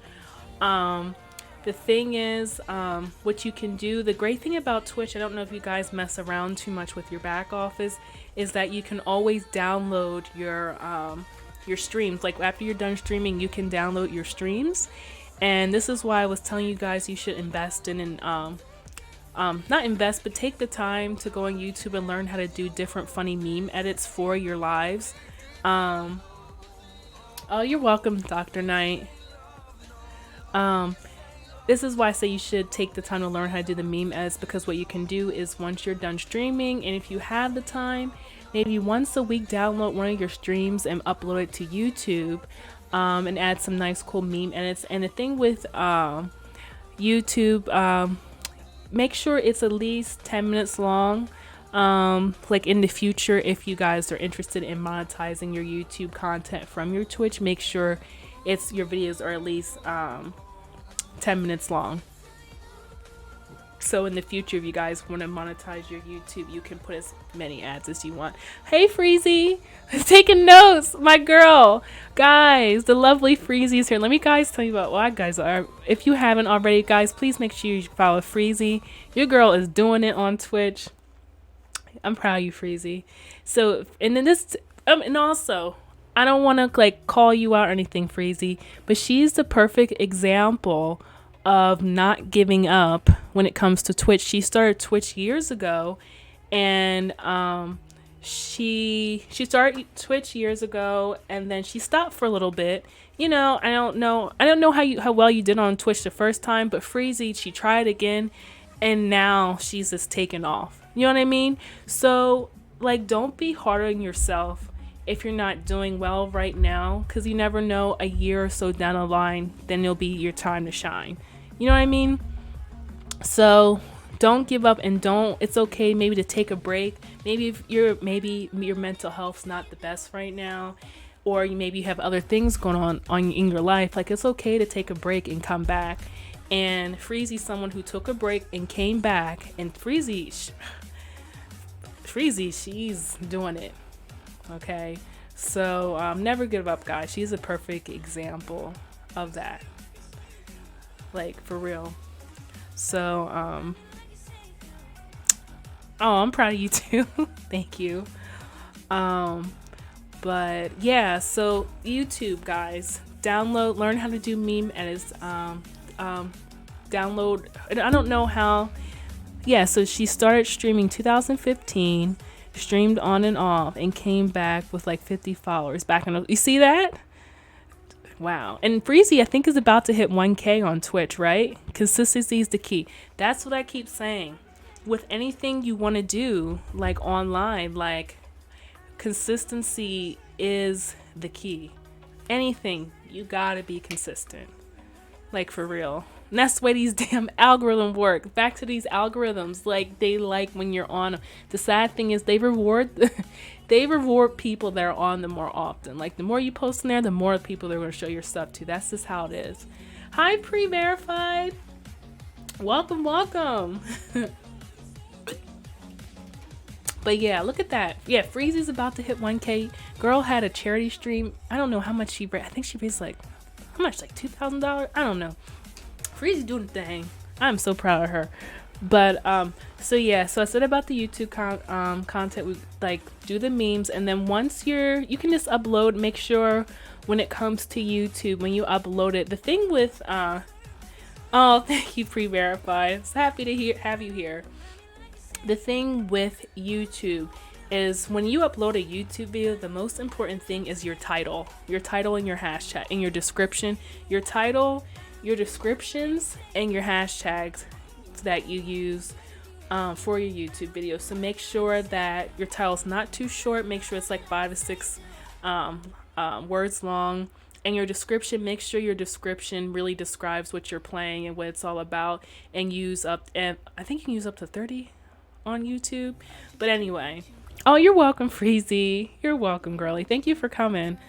The thing is, what you can do, the great thing about Twitch, I don't know if you guys mess around too much with your back office, is that you can always download your streams. Like after you're done streaming, you can download your streams. And this is why I was telling you guys you should invest not invest, but take the time to go on YouTube and learn how to do different funny meme edits for your lives. Oh, you're welcome, Dr. Knight. This is why I say you should take the time to learn how to do the meme edits, because what you can do is once you're done streaming, and if you have the time, maybe once a week download one of your streams and upload it to YouTube, and add some nice cool meme edits. And the thing with YouTube, make sure it's at least 10 minutes long. Like in the future, if you guys are interested in monetizing your YouTube content from your Twitch, make sure your videos are at least 10 minutes long. So in the future, if you guys want to monetize your YouTube, you can put as many ads as you want. Hey, Freezy, taking notes, my girl. Guys, the lovely Freezy's here. Let me guys tell you about why guys are. If you haven't already, guys, please make sure you follow Freezy. Your girl is doing it on Twitch. I'm proud of you, Freezy. So, and then this, and also, I don't want to like call you out or anything, Freezy, but she's the perfect example of not giving up when it comes to Twitch. She started Twitch years ago, and she started Twitch years ago, and then she stopped for a little bit. You know, I don't know how well you did on Twitch the first time, but Freezy, she tried again, and now she's just taken off. You know what I mean? So like, don't be hard on yourself if you're not doing well right now, because you never know, a year or so down the line, then it'll be your time to shine. You know what I mean? So don't give up, and it's okay maybe to take a break. Maybe if your mental health's not the best right now, or maybe you have other things going on in your life. Like, it's okay to take a break and come back. And Freezy's someone who took a break and came back, and Freezy, she's doing it. Okay, so never give up, guys. She's a perfect example of that, like, for real. So oh, I'm proud of you too. Thank you. But yeah, so YouTube, guys, learn how to do meme edits. Download, I don't know how. Yeah, so she started streaming 2015, streamed on and off, and came back with like 50 followers back in. You see that? Wow. And Freezy, I think, is about to hit 1K on Twitch, right? Consistency is the key. That's what I keep saying. With anything you want to do, like online, like, consistency is the key. Anything, you gotta be consistent. Like, for real. And that's the way these damn algorithms work. Back to these algorithms, like, they like when you're on them. The sad thing is they reward people that are on them more often. Like, the more you post in there, the more people they're going to show your stuff to. That's just how it is. Hi, Pre-Verified. Welcome. But yeah, look at that. Yeah, Freezy's about to hit 1K. Girl had a charity stream. I don't know how much she raised. I think she raised like, how much? Like $2,000? I don't know. Freezy doing the thing. I'm so proud of her. But so yeah, so I said about the YouTube content, we like do the memes, and then once you can just upload. Make sure when it comes to YouTube, when you upload it, the thing with oh, thank you, Pre-Verified. So happy to have you here. The thing with YouTube is when you upload a YouTube video, the most important thing is your title and your hashtag and your description. Your title, your descriptions, and your hashtags that you use for your YouTube video. So make sure that your title is not too short. Make sure it's like 5 to 6 words long. And your description, make sure your description really describes what you're playing and what it's all about. And I think you can use up to 30 on YouTube. But anyway, oh, you're welcome, Freezy. You're welcome, girly. Thank you for coming.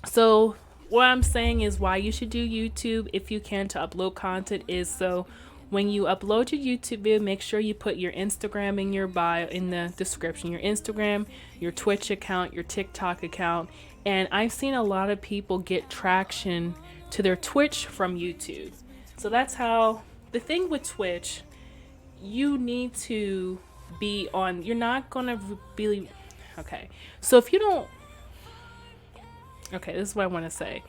So what I'm saying is why you should do YouTube if you can to upload content is so when you upload your YouTube video, make sure you put your Instagram in your bio in the description. Your Instagram, your Twitch account, your TikTok account. And I've seen a lot of people get traction to their Twitch from YouTube. So that's how the thing with Twitch, you need to be on, you're not gonna really, okay. So if you don't, okay, this is what I want to say.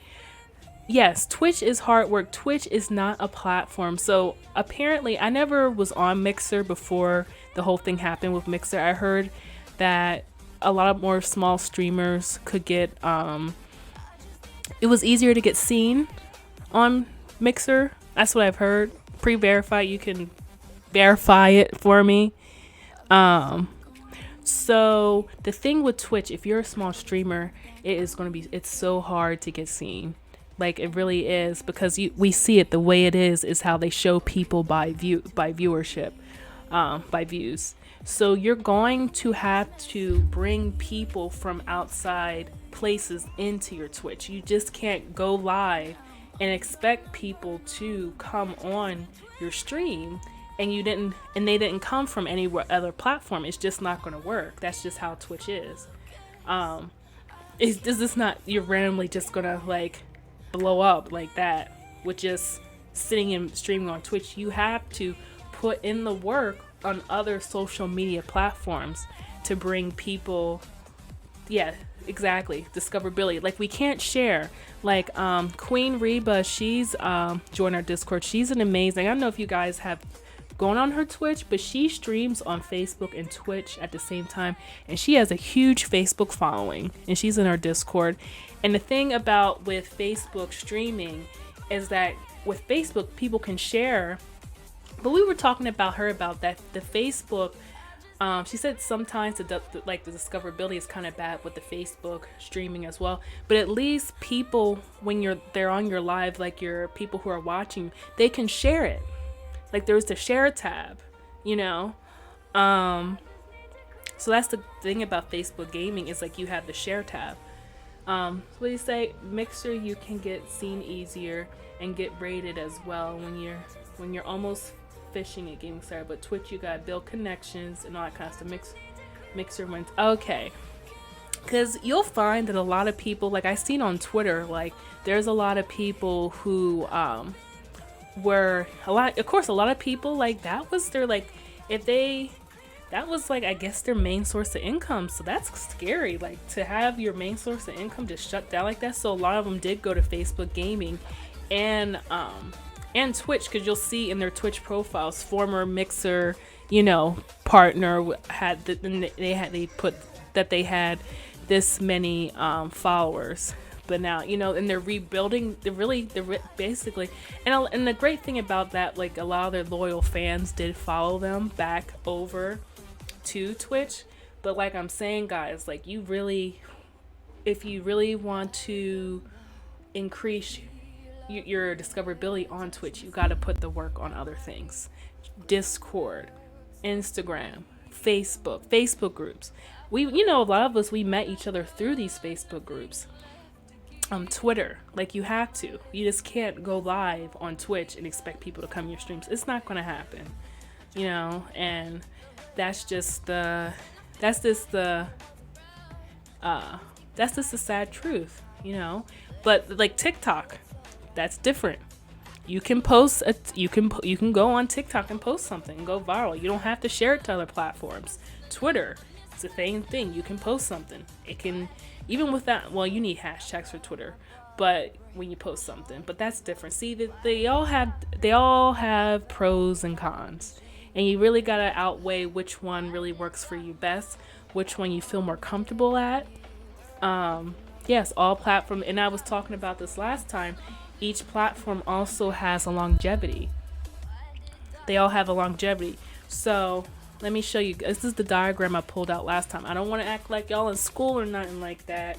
Yes, Twitch is hard work. Twitch is not a platform. So apparently, I never was on Mixer before the whole thing happened with Mixer. I heard that a lot of more small streamers could get, it was easier to get seen on Mixer. That's what I've heard. Pre-verified, you can verify it for me. So the thing with Twitch, if you're a small streamer, it's so hard to get seen. Like it really is, because we see it the way it is how they show people by viewership, by views. So you're going to have to bring people from outside places into your Twitch. You just can't go live and expect people to come on your stream and they didn't come from any other platform. It's just not going to work. That's just how Twitch is. Is this not, you're randomly just gonna like blow up like that with just sitting and streaming on Twitch. You have to put in the work on other social media platforms to bring people, yeah, exactly, discoverability. Like we can't share, like Queen Reba, she's joined our Discord. She's an amazing, I don't know if you guys have gone on her Twitch, but she streams on Facebook and Twitch at the same time, and she has a huge Facebook following, and she's in our Discord. And the thing about with Facebook streaming is that with Facebook people can share, but we were talking about her about that the Facebook, she said sometimes the discoverability is kind of bad with the Facebook streaming as well, but at least people, when they're on your live, like your people who are watching, they can share it. Like there's the share tab, you know. So that's the thing about Facebook gaming, is like you have the share tab. What do you say? Mixer, you can get seen easier and get rated as well when you're almost fishing at Gaming Star. But Twitch, you gotta build connections and all that kind of stuff. Mixer went okay. Because you'll find that a lot of people, like I seen on Twitter, like there's a lot of people who of course a lot of people, like that was their, like that was like I guess their main source of income. So that's scary, like to have your main source of income just shut down like that. So a lot of them did go to Facebook gaming and Twitch, because you'll see in their Twitch profiles former Mixer, you know, partner had they put that they had this many followers. But now, you know, and they're rebuilding. They're basically, and the great thing about that, like a lot of their loyal fans did follow them back over to Twitch. But like I'm saying, guys, like if you really want to increase your discoverability on Twitch, you got to put the work on other things: Discord, Instagram, Facebook groups. A lot of us, we met each other through these Facebook groups. Twitter, like you have to. You just can't go live on Twitch and expect people to come to your streams. It's not gonna happen, you know. And that's just the sad truth, you know. But like TikTok, that's different. You can post you can go on TikTok and post something and go viral. You don't have to share it to other platforms. Twitter, it's the same thing. You can post something. It can, even with that, well, you need hashtags for Twitter, but when you post something, but that's different. See, that they all have pros and cons, and you really gotta outweigh which one really works for you best, which one you feel more comfortable at. Yes, all platform, and I was talking about this last time. Each platform also has a longevity. They all have a longevity. So let me show you. This is the diagram I pulled out last time. I don't want to act like y'all in school or nothing like that.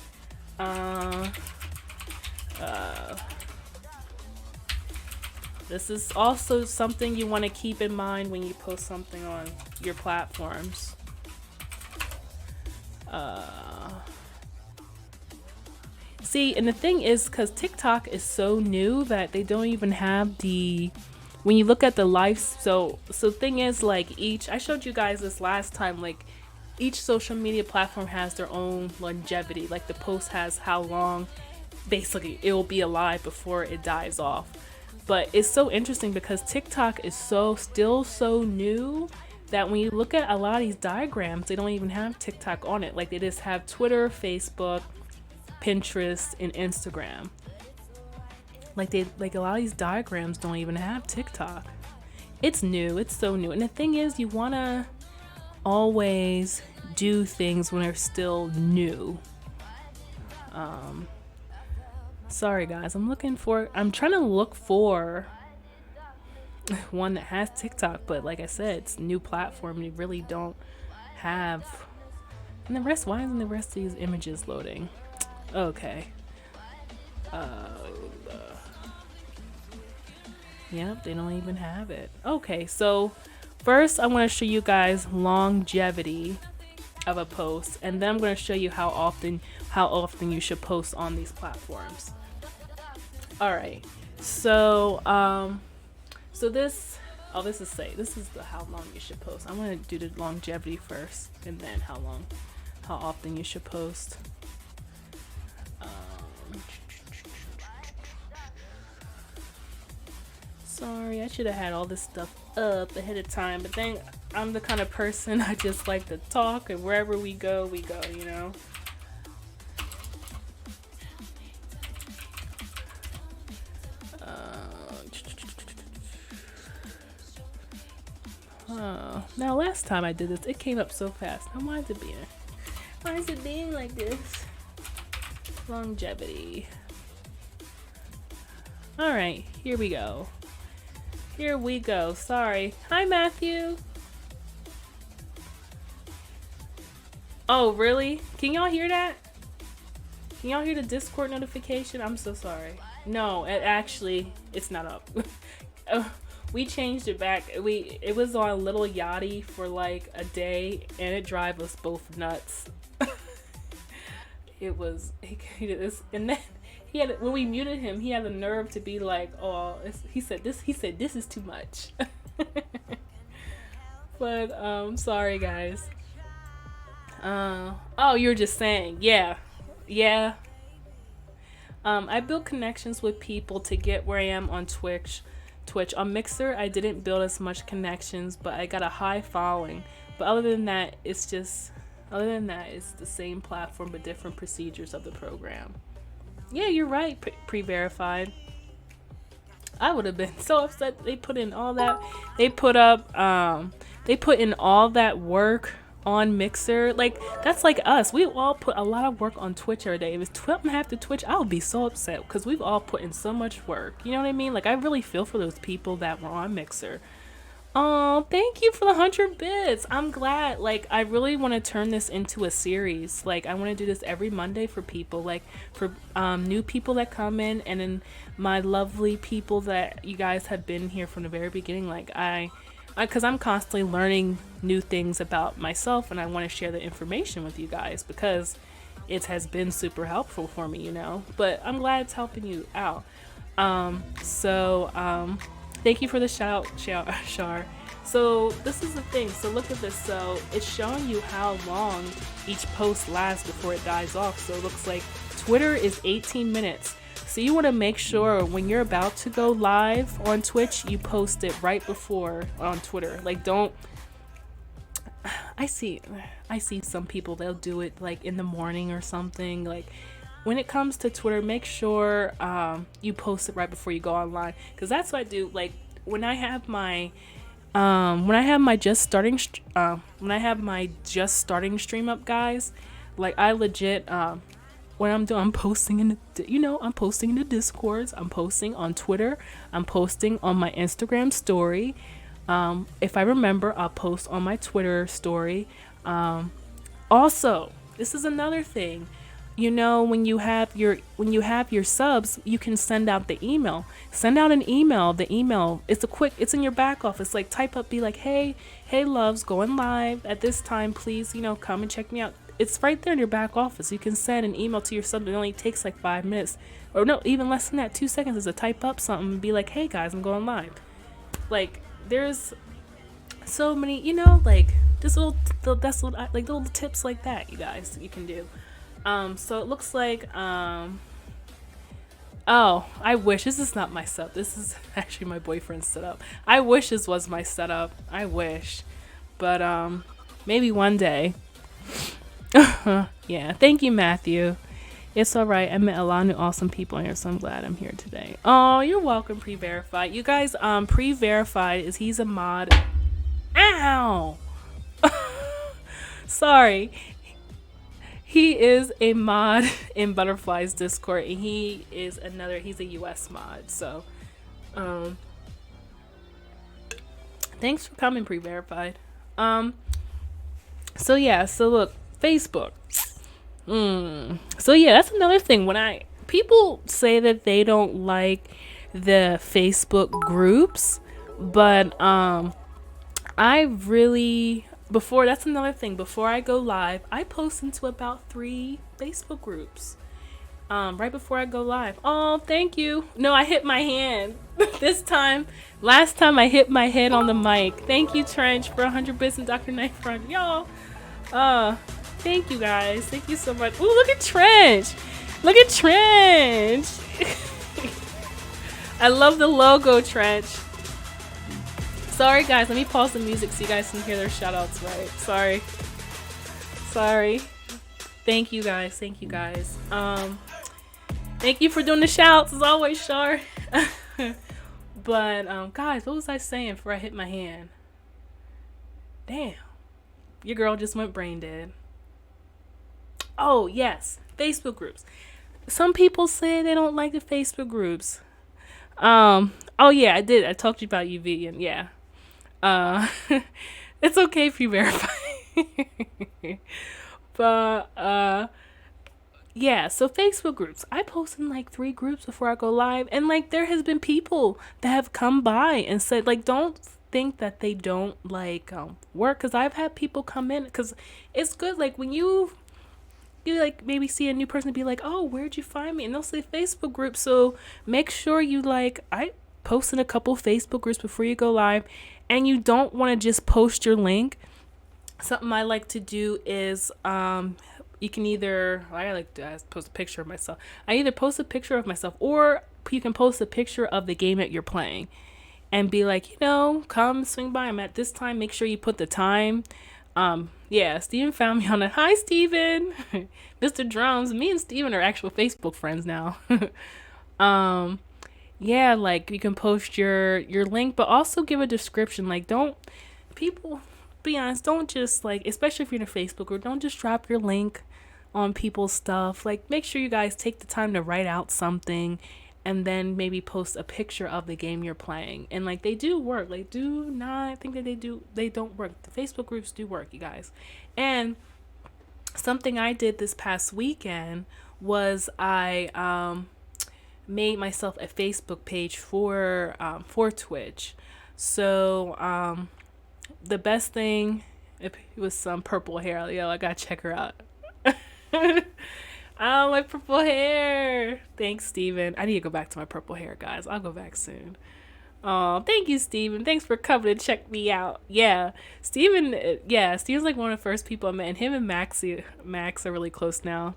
This is also something you want to keep in mind when you post something on your platforms. See, and the thing is, because TikTok is so new that they don't even have the, when you look at the life, so thing is, like, each, I showed you guys this last time, like, each social media platform has their own longevity. Like, the post has how long, basically, it will be alive before it dies off. But it's so interesting because TikTok is still so new that when you look at a lot of these diagrams, they don't even have TikTok on it. Like, they just have Twitter, Facebook, Pinterest, and Instagram. Like, a lot of these diagrams don't even have TikTok. It's new. It's so new. And the thing is, you want to always do things when they're still new. Sorry guys, I'm trying to look for one that has TikTok, but like I said, it's a new platform. You really don't have. And why isn't the rest of these images loading? Okay. Yep, they don't even have it. Okay, so first I want to show you guys longevity of a post, and then I'm going to show you how often you should post on these platforms. All right, so this is the how long you should post. I'm going to do the longevity first, and then how often you should post. Sorry, I should have had all this stuff up ahead of time, but then I'm the kind of person, I just like to talk, and wherever we go, you know? Now last time I did this, it came up so fast. Now why is it being like this? Longevity. Alright, here we go. Sorry. Hi, Matthew. Oh, really? Can y'all hear that? Can y'all hear the Discord notification? I'm so sorry. No, it's not up. We changed it back. It was on Little Yachty for like a day, and it drive us both nuts. And then when we muted him, he had the nerve to be like, "Oh," he said this is too much." But sorry guys. Oh, you're just saying, yeah. I built connections with people to get where I am on Twitch. On Mixer, I didn't build as much connections, but I got a high following. But other than that, it's the same platform but different procedures of the program. Yeah, you're right, pre-verified. I would have been so upset. They put in all that. They put in all that work on Mixer. Like, that's like us. We all put a lot of work on Twitch every day. If it's 12.5 to Twitch, I would be so upset because we've all put in so much work. You know what I mean? Like, I really feel for those people that were on Mixer. Oh, thank you for the 100 bits. I'm glad. Like, I really want to turn this into a series. Like, I want to do this every Monday for people, like for new people that come in, and then my lovely people that you guys have been here from the very beginning. Like, because I'm constantly learning new things about myself, and I want to share the information with you guys because it has been super helpful for me, you know. But I'm glad it's helping you out. Thank you for the shout, Shar. So this is the thing. So look at this. So it's showing you how long each post lasts before it dies off. So it looks like Twitter is 18 minutes. So you want to make sure when you're about to go live on Twitch, you post it right before on Twitter. Like, don't. I see some people, they'll do it like in the morning or something. Like, when it comes to Twitter, make sure you post it right before you go online, because that's what I do. Like, when I have my just starting stream up, guys, like, I legit what I'm doing, I'm posting in the Discords, I'm posting on Twitter, I'm posting on my Instagram story. If I remember, I'll post on my Twitter story. Also, this is another thing. You know, when you have your subs, you can send out the email. Send out an email. The email, it's in your back office. Like, type up, be like, hey loves, going live at this time, please, come and check me out. it's right there in your back office. You can send an email to your sub. It only takes like 5 minutes, or no, even less than that. 2 seconds is to type up something and be like, "Hey guys, I'm going live." Like there's so many, like just like little tips like that, you guys, you can do. So it looks like oh, I wish this is not my setup. This is actually my boyfriend's setup. I wish this was my setup. I wish, but maybe one day. Yeah, thank you, Matthew. It's all right. I met a lot of new awesome people here, so I'm glad I'm here today. Oh, you're welcome, Pre-Verified. You guys, Pre-Verified he's a mod. Ow! Sorry. He is a mod in Butterfly's Discord, and he's a US mod. So, thanks for coming, Pre-Verified. So yeah, so look, Facebook. So yeah, that's another thing. When people say that they don't like the Facebook groups, but that's another thing. Before I go live, I post into about 3 Facebook groups. Right before I go live. Oh, thank you. No, I hit my hand this time. Last time I hit my head on the mic. Thank you, Trench, for 100 bits and Dr. Knife Front. Y'all. Thank you guys. Thank you so much. Ooh, look at Trench. Look at Trench. I love the logo, Trench. Sorry, guys. Let me pause the music so you guys can hear their shout-outs right. Sorry. Thank you, guys. Thank you, guys. Thank you for doing the shouts, as always, Shar. But, guys, what was I saying before I hit my hand? Damn. Your girl just went brain dead. Oh, yes. Facebook groups. Some people say they don't like the Facebook groups. Oh, yeah, I did. I talked to you about UV, and yeah. It's okay if you verify. But, yeah, so Facebook groups. I post in like 3 groups before I go live, and like there has been people that have come by and said, like, don't think that they don't like work, because I've had people come in, because it's good, like when you like maybe see a new person, be like, oh, where'd you find me? And they'll say Facebook group. So make sure you I post in a couple Facebook groups before you go live, and you don't want to just post your link. Something I like to do is you can either I post a picture of myself. I either post a picture of myself, or you can post a picture of the game that you're playing and be like, come swing by. I'm at this time. Make sure you put the time. Yeah, Steven found me on it. Hi, Steven. Mr. Drums. Me and Steven are actual Facebook friends now. Yeah, like you can post your link, but also give a description. Like, be honest, don't just like, especially if you're in a Facebook group, don't just drop your link on people's stuff. Like, make sure you guys take the time to write out something, and then maybe post a picture of the game you're playing. And like, they do work. Like, do not think that they don't work. The Facebook groups do work, you guys. And something I did this past weekend was I made myself a Facebook page for Twitch. So the best thing, if it was some purple hair, I gotta check her out. Oh, my purple hair. Thanks, Steven. I need to go back to my purple hair, guys. I'll go back soon. Oh, thank you, Steven. Thanks for coming to check me out. Yeah, Steven's like one of the first people I met, and him and Max are really close now.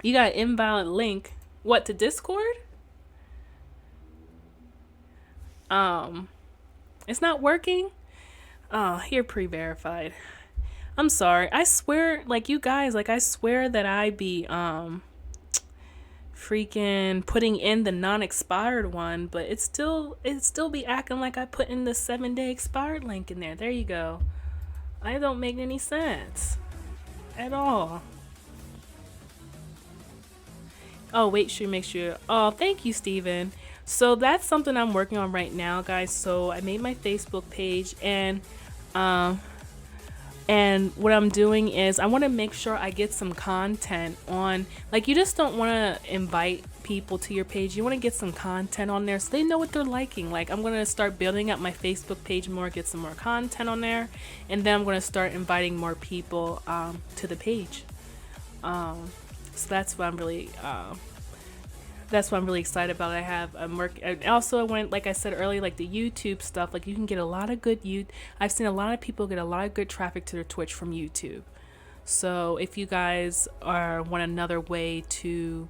You got an invalid link. What, to Discord? It's not working? Oh, you're pre-verified. I'm sorry. I swear, like, you guys, like, I swear that I be freaking putting in the non-expired one, but it still be acting like I put in the 7-day expired link in there. There you go. I don't make any sense at all. Oh, wait, make sure. Oh, thank you, Steven. So that's something I'm working on right now, guys. So I made my Facebook page, and what I'm doing is I want to make sure I get some content on, like, you just don't want to invite people to your page. You want to get some content on there so they know what they're liking. Like, I'm going to start building up my Facebook page more, get some more content on there, and then I'm going to start inviting more people to the page. So that's what I'm really excited about. And also I went, like I said earlier, like the YouTube stuff, like you can get a lot of I've seen a lot of people get a lot of good traffic to their Twitch from YouTube. So if you guys want another way to,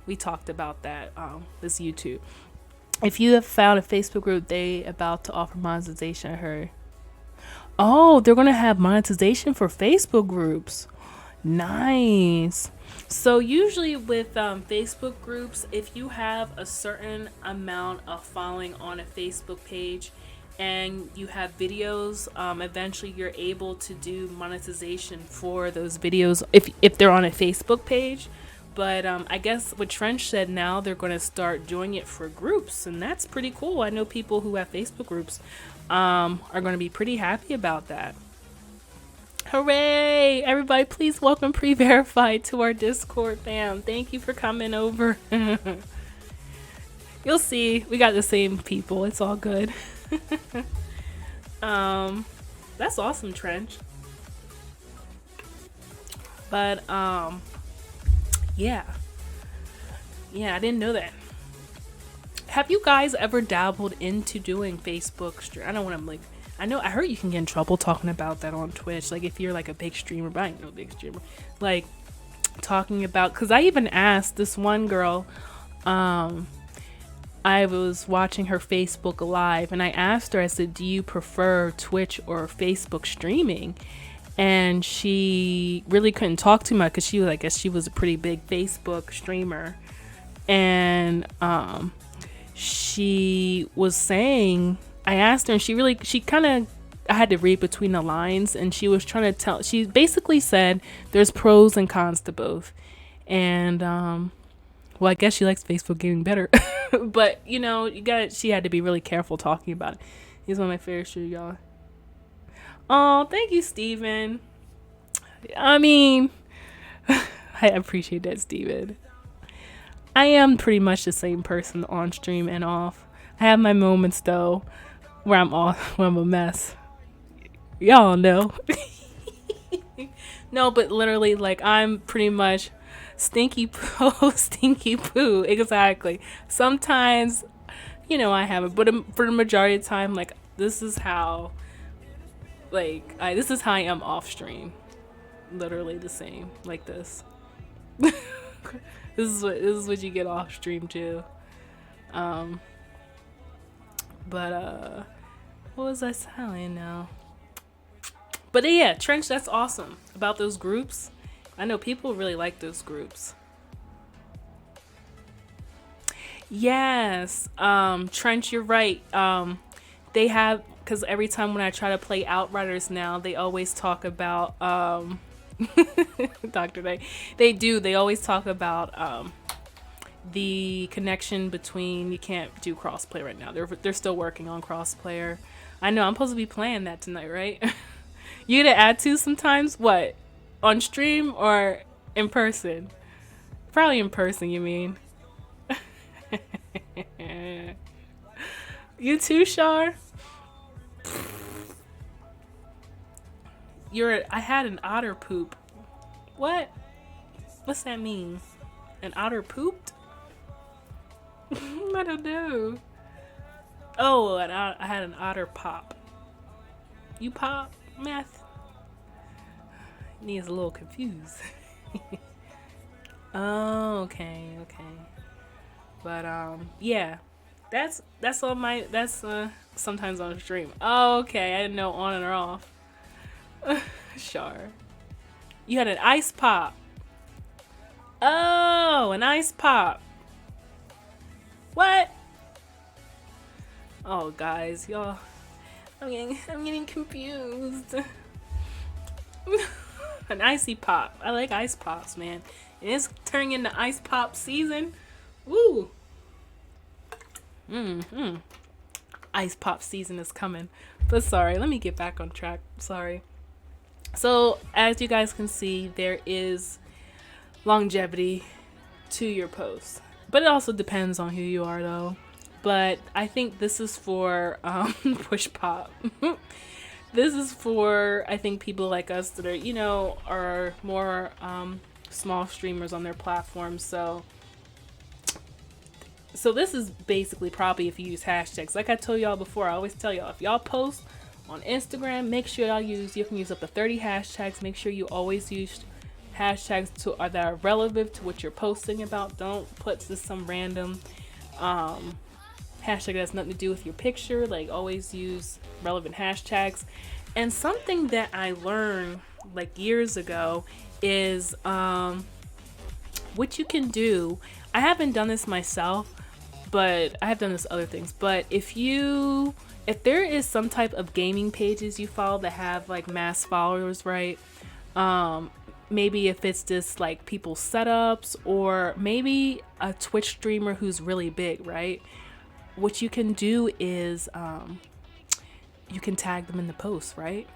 we talked about that, this YouTube. If you have found a Facebook group, they about to offer monetization, I heard. Oh, they're going to have monetization for Facebook groups. Nice. So usually with Facebook groups, if you have a certain amount of following on a Facebook page and you have videos, eventually you're able to do monetization for those videos if they're on a Facebook page. But I guess what Trench said, now they're going to start doing it for groups, and that's pretty cool. I know people who have Facebook groups are going to be pretty happy about that. Hooray! Everybody, please welcome Pre-Verified to our Discord, fam. Thank you for coming over. You'll see, we got the same people. It's all good. That's awesome, Trench. But yeah, I didn't know that. Have you guys ever dabbled into doing Facebook stream? I don't want to like. I heard you can get in trouble talking about that on Twitch. Like if you're like a big streamer, but I ain't no big streamer. Like talking about, because I even asked this one girl. I was watching her Facebook Live, and I asked her. I said, "Do you prefer Twitch or Facebook streaming?" And she really couldn't talk too much because I guess she was a pretty big Facebook streamer, and she was saying, I asked her, and she kind of, I had to read between the lines, and she was trying to she basically said there's pros and cons to both, and well, I guess she likes Facebook gaming better, but she had to be really careful talking about it. He's one of my favorite shoes, y'all. Oh, thank you, Steven. I mean, I appreciate that, Steven. I am pretty much the same person on stream and off. I have my moments though where I'm a mess. Y'all know. No, but literally, like, I'm pretty much stinky poo. Exactly. Sometimes, I have it, but for the majority of the time, like, this is how I am off stream. Literally the same, like this. This is what you get off stream too. But what was I saying now? But yeah, Trench, that's awesome about those groups. I know people really like those groups. Yes, Trench, you're right. They have, because every time when I try to play Outriders now, they always talk about Dr. Day. They always talk about the connection between, you can't do crossplay right now. They're still working on crossplayer. I know, I'm supposed to be playing that tonight, right? You gonna add to sometimes? What? On stream or in person? Probably in person, you mean? You too, Shar? I had an otter poop. What? What's that mean? An otter pooped? I don't know. Oh, I had an otter pop. You pop? Math? Nee's a little confused. Oh, okay. But yeah. That's on my, that's sometimes on stream. Oh, okay. I didn't know on and or off. Sure. You had an ice pop. Oh, an ice pop. What? Oh, guys, y'all. I'm getting confused. An icy pop. I like ice pops, man. And it's turning into ice pop season. Woo. Ice pop season is coming. But sorry, let me get back on track. Sorry. So, as you guys can see, there is longevity to your posts. But it also depends on who you are, though. But I think this is for push pop. This is for, I think, people like us that are, are more small streamers on their platforms. So this is basically probably if you use hashtags. Like I told y'all before, I always tell y'all, if y'all post on Instagram, make sure you can use up to 30 hashtags. Make sure you always use hashtags that are relevant to what you're posting about. Don't put just some random hashtag that has nothing to do with your picture. Like, always use relevant hashtags. And something that I learned like years ago is what you can do. I haven't done this myself, but I have done this other things. But if there is some type of gaming pages you follow that have like mass followers, right? Maybe if it's just like people's setups, or maybe a Twitch streamer who's really big, right? What you can do is you can tag them in the post, right?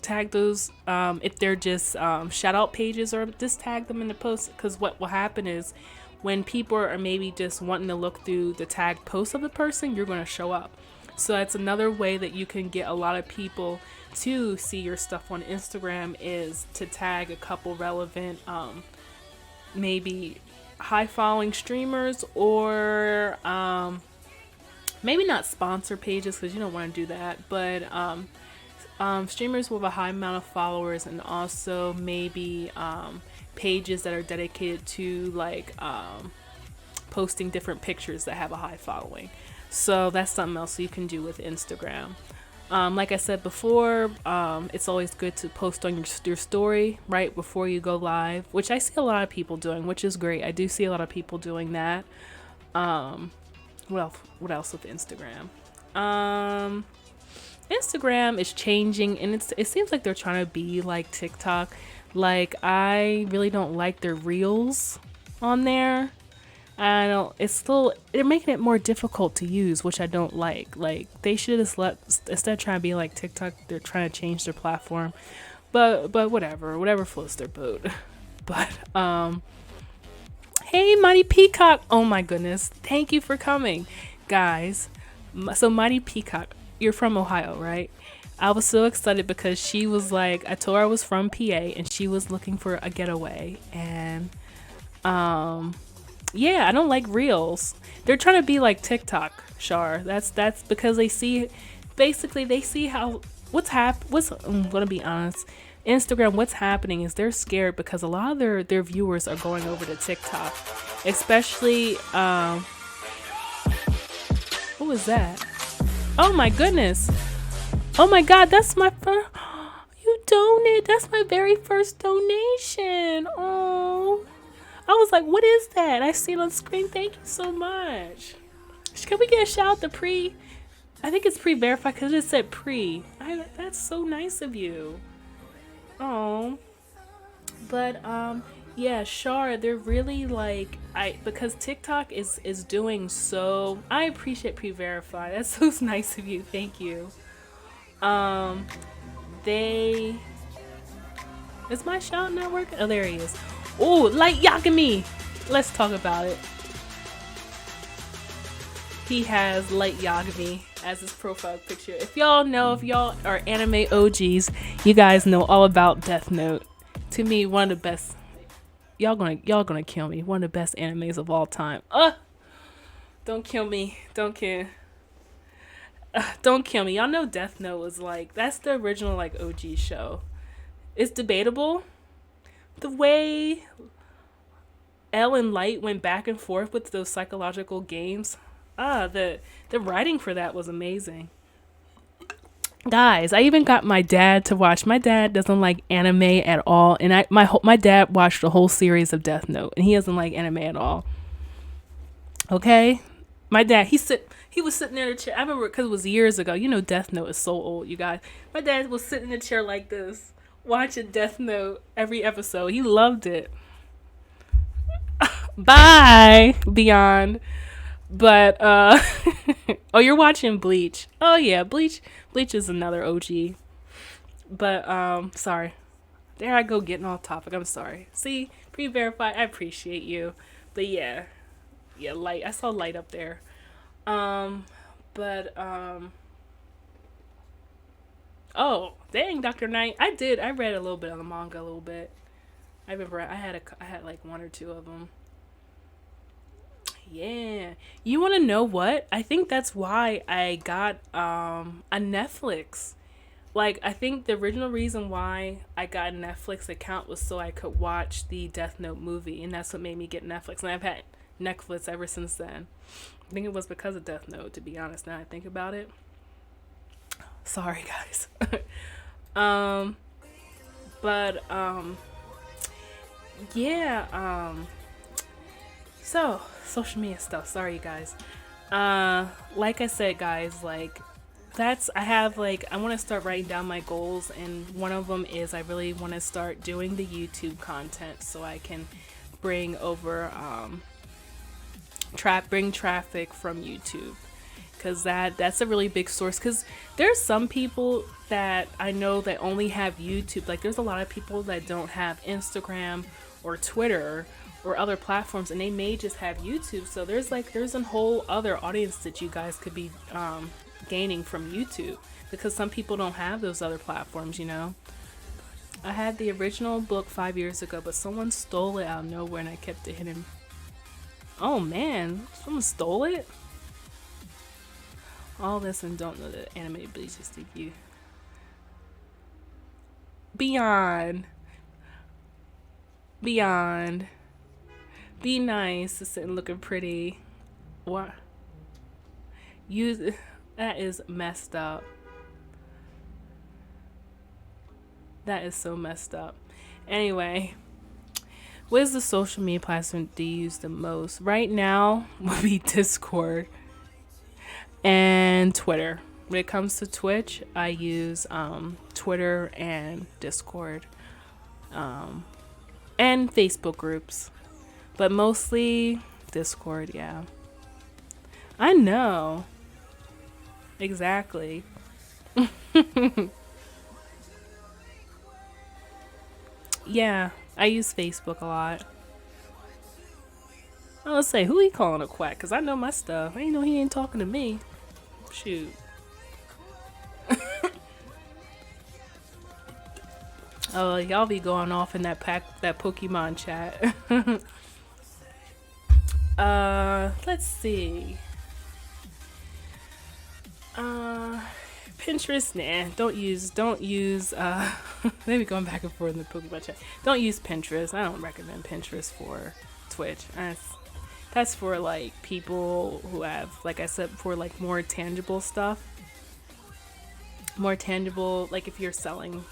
Tag those if they're just shout out pages, or just tag them in the post, because what will happen is when people are maybe just wanting to look through the tagged post of the person, you're going to show up. So that's another way that you can get a lot of people to see your stuff on Instagram, is to tag a couple relevant maybe high following streamers, or maybe not sponsor pages, because you don't want to do that, but streamers with a high amount of followers, and also maybe pages that are dedicated to like posting different pictures that have a high following. So that's something else you can do with Instagram. Like I said before, it's always good to post on your story right before you go live, which I see a lot of people doing, which is great. I do see a lot of people doing that. What else with Instagram? Instagram is changing, and it seems like they're trying to be like TikTok. Like, I really don't like their reels on there. They're making it more difficult to use, which I don't like. Like, they should just instead of trying to be like TikTok, they're trying to change their platform. But whatever floats their boat. But hey, Mighty Peacock. Oh my goodness. Thank you for coming, guys. So Mighty Peacock, you're from Ohio, right? I was so excited because she was like, I told her I was from PA, and she was looking for a getaway. And yeah, I don't like reels. They're trying to be like TikTok, Shar. That's because they see how I'm gonna be honest. Instagram, what's happening is they're scared because a lot of their viewers are going over to TikTok. Especially what was that? Oh my goodness. Oh my god, that's my first you donated. That's my very first donation. Oh, I was like, what is that? I see it on screen. Thank you so much. Can we get a shout out to Pre? I think it's pre-verified because it said Pre. That's so nice of you. Oh, but yeah, Shar, they're really like, because TikTok is doing so. I appreciate pre-verified. That's so nice of you. Thank you. Is my shout not working? Oh, there he is. Oh, Light Yagami. Let's talk about it. He has Light Yagami as his profile picture. If y'all are anime OGs, you guys know all about Death Note. To me, one of the best. Y'all gonna kill me. One of the best animes of all time. Don't kill me. Don't kill me. Y'all know Death Note was like, that's the original like OG show. It's debatable. The way L and Light went back and forth with those psychological games. The writing for that was amazing. Guys, I even got my dad to watch. My dad doesn't like anime at all, and my dad watched the whole series of Death Note, and he doesn't like anime at all. Okay? My dad, he was sitting there in a chair. I remember because it was years ago. You know, Death Note is so old, you guys. My dad was sitting in a chair like this, watching Death Note every episode. He loved it. Bye, Beyond. But oh, you're watching Bleach. Oh yeah, Bleach is another OG. But sorry. There I go getting off topic. I'm sorry. See, pre-verified. I appreciate you. But yeah. Yeah, light. I saw light up there. But oh, dang, Dr. Knight. I read a little bit of the manga a little bit. I remember I had like one or two of them. Yeah. You want to know what? I think that's why I got a Netflix. Like, I think the original reason why I got a Netflix account was so I could watch the Death Note movie, and that's what made me get Netflix. And I've had Netflix ever since then. I think it was because of Death Note, to be honest, now I think about it. Sorry, guys. But yeah, so social media stuff. Sorry, you guys. Like I said, guys, like I want to start writing down my goals, and one of them is I really want to start doing the YouTube content so I can bring over bring traffic from YouTube, because that's a really big source. Because there's some people that I know that only have YouTube. Like, there's a lot of people that don't have Instagram or Twitter or other platforms, and they may just have YouTube. So there's a whole other audience that you guys could be gaining from YouTube, because some people don't have those other platforms, you know. I had the original book 5 years ago, but someone stole it out of nowhere, and I kept it hidden. Oh man, someone stole it? All this and don't know the animated Bleach to you. Beyond. Be nice to sitting looking pretty. What? That is messed up. That is so messed up. Anyway, what is the social media platform do you use the most? Right now would be Discord and Twitter. When it comes to Twitch, I use Twitter and Discord, and Facebook groups, but mostly Discord. Yeah, I know. Exactly. Yeah, I use Facebook a lot. I was say, who he calling a quack? Cause I know my stuff. I ain't know he ain't talking to me. Shoot. Oh, y'all be going off in that Pokemon chat. Let's see. Pinterest, nah, don't use maybe going back and forth in the Pokemon chat. Don't use Pinterest. I don't recommend Pinterest for Twitch. That's for like people who have, like I said before, like more tangible stuff. More tangible, like if you're selling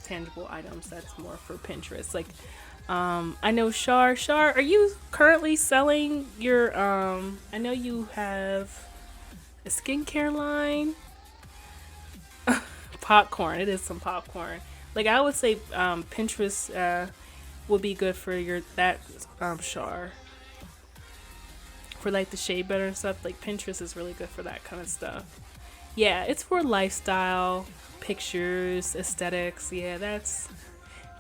tangible items, that's more for Pinterest. Like I know Shar, are you currently selling your I know you have a skincare line? Popcorn. It is some popcorn. Like, I would say Pinterest would be good for Shar. For like the shea butter and stuff. Like, Pinterest is really good for that kind of stuff. Yeah, it's for lifestyle, pictures, aesthetics. Yeah,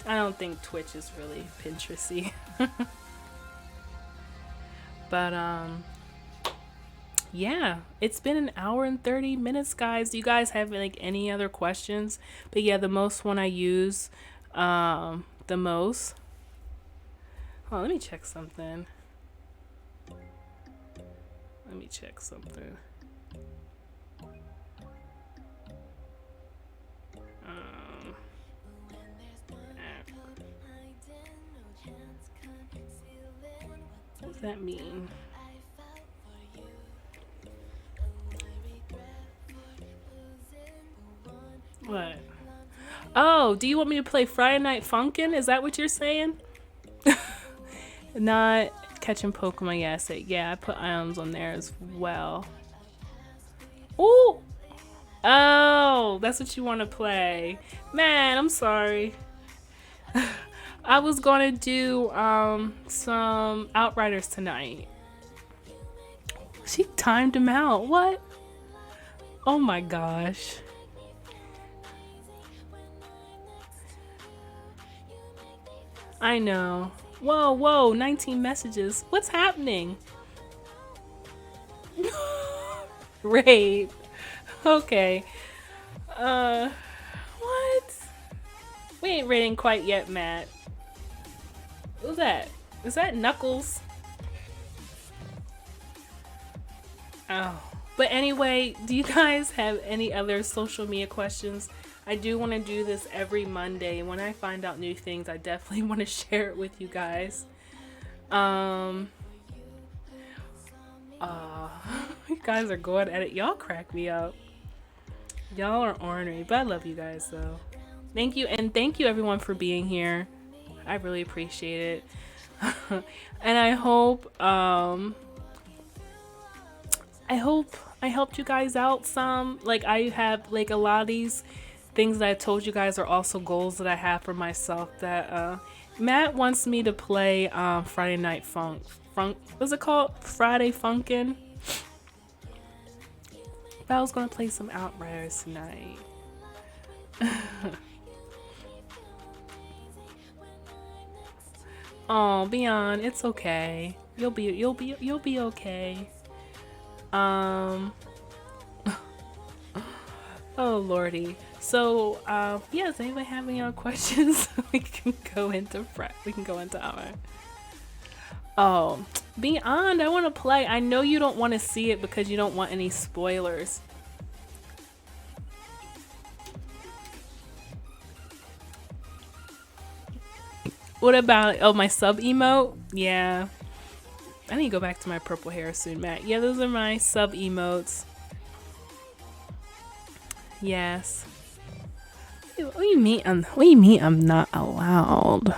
I don't think Twitch is really Pinteresty. But yeah, it's been an hour and 30 minutes, guys. Do you guys have like any other questions? But yeah, the most one I use, the most. Oh, let me check something. What does that mean? What? Oh, do you want me to play Friday Night Funkin'? Is that what you're saying? Not catching Pokemon. Yeah, I put items on there as well. Ooh! Oh, that's what you want to play. Man, I'm sorry. I was gonna do some Outriders tonight. She timed him out. What? Oh my gosh. I know. Whoa, whoa, 19 messages. What's happening? Rape. Okay. What? We ain't rating quite yet, Matt. Who's that? Is that Knuckles? Oh. But anyway, do you guys have any other social media questions? I do want to do this every Monday. When I find out new things, I definitely want to share it with you guys. You guys are going at it. Y'all crack me up. Y'all are ornery, but I love you guys though. Thank you, and thank you everyone for being here. I really appreciate it. And I hope I helped you guys out some. Like, I have like a lot of these things that I told you guys are also goals that I have for myself. That Matt wants me to play Friday Night Funk. What's it called? Friday Funkin'. But I was gonna play some Outriders tonight. Oh, Beyond, it's okay. You'll be okay. Oh lordy. So yeah, does anybody have any other questions? we can go into our. Oh, Beyond, I want to play. I know you don't want to see it because you don't want any spoilers. What about, oh, my sub emote? Yeah. I need to go back to my purple hair soon, Matt. Yeah, those are my sub emotes. Yes. What do you mean I'm not allowed?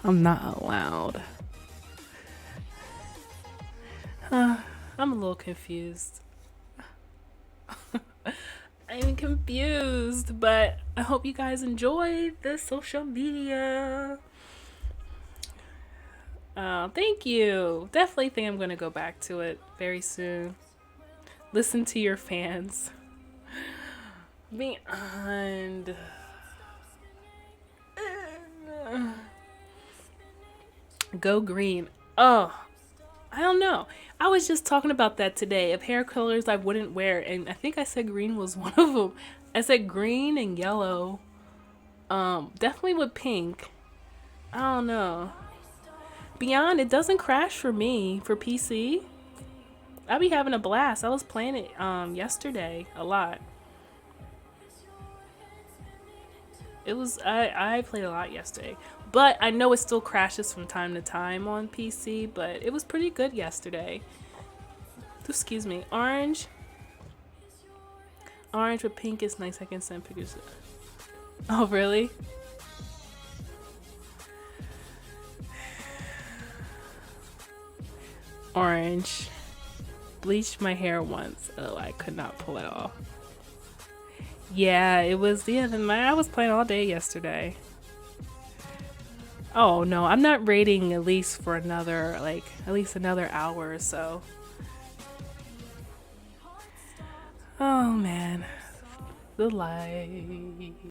I'm not allowed. I'm a little confused. I'm confused, but I hope you guys enjoyed the social media. Thank you. Definitely think I'm gonna go back to it very soon. Listen to your fans. Beyond. Go green. Oh, I don't know. I was just talking about that today, of hair colors I wouldn't wear, and I think I said green was one of them. I said green and yellow. Definitely with pink. I don't know. Beyond, it doesn't crash for me for PC. I be having a blast. I was playing it yesterday a lot. It was I played a lot yesterday, but I know it still crashes from time to time on PC, but it was pretty good yesterday. Excuse me. Orange with pink is nice. I can send pictures. Oh really? Orange. Bleached my hair once. Oh, I could not pull it off. Yeah, it was, yeah, I was playing all day yesterday. Oh no, I'm not rating at least for another, like, at least another hour or so. Oh man, the light.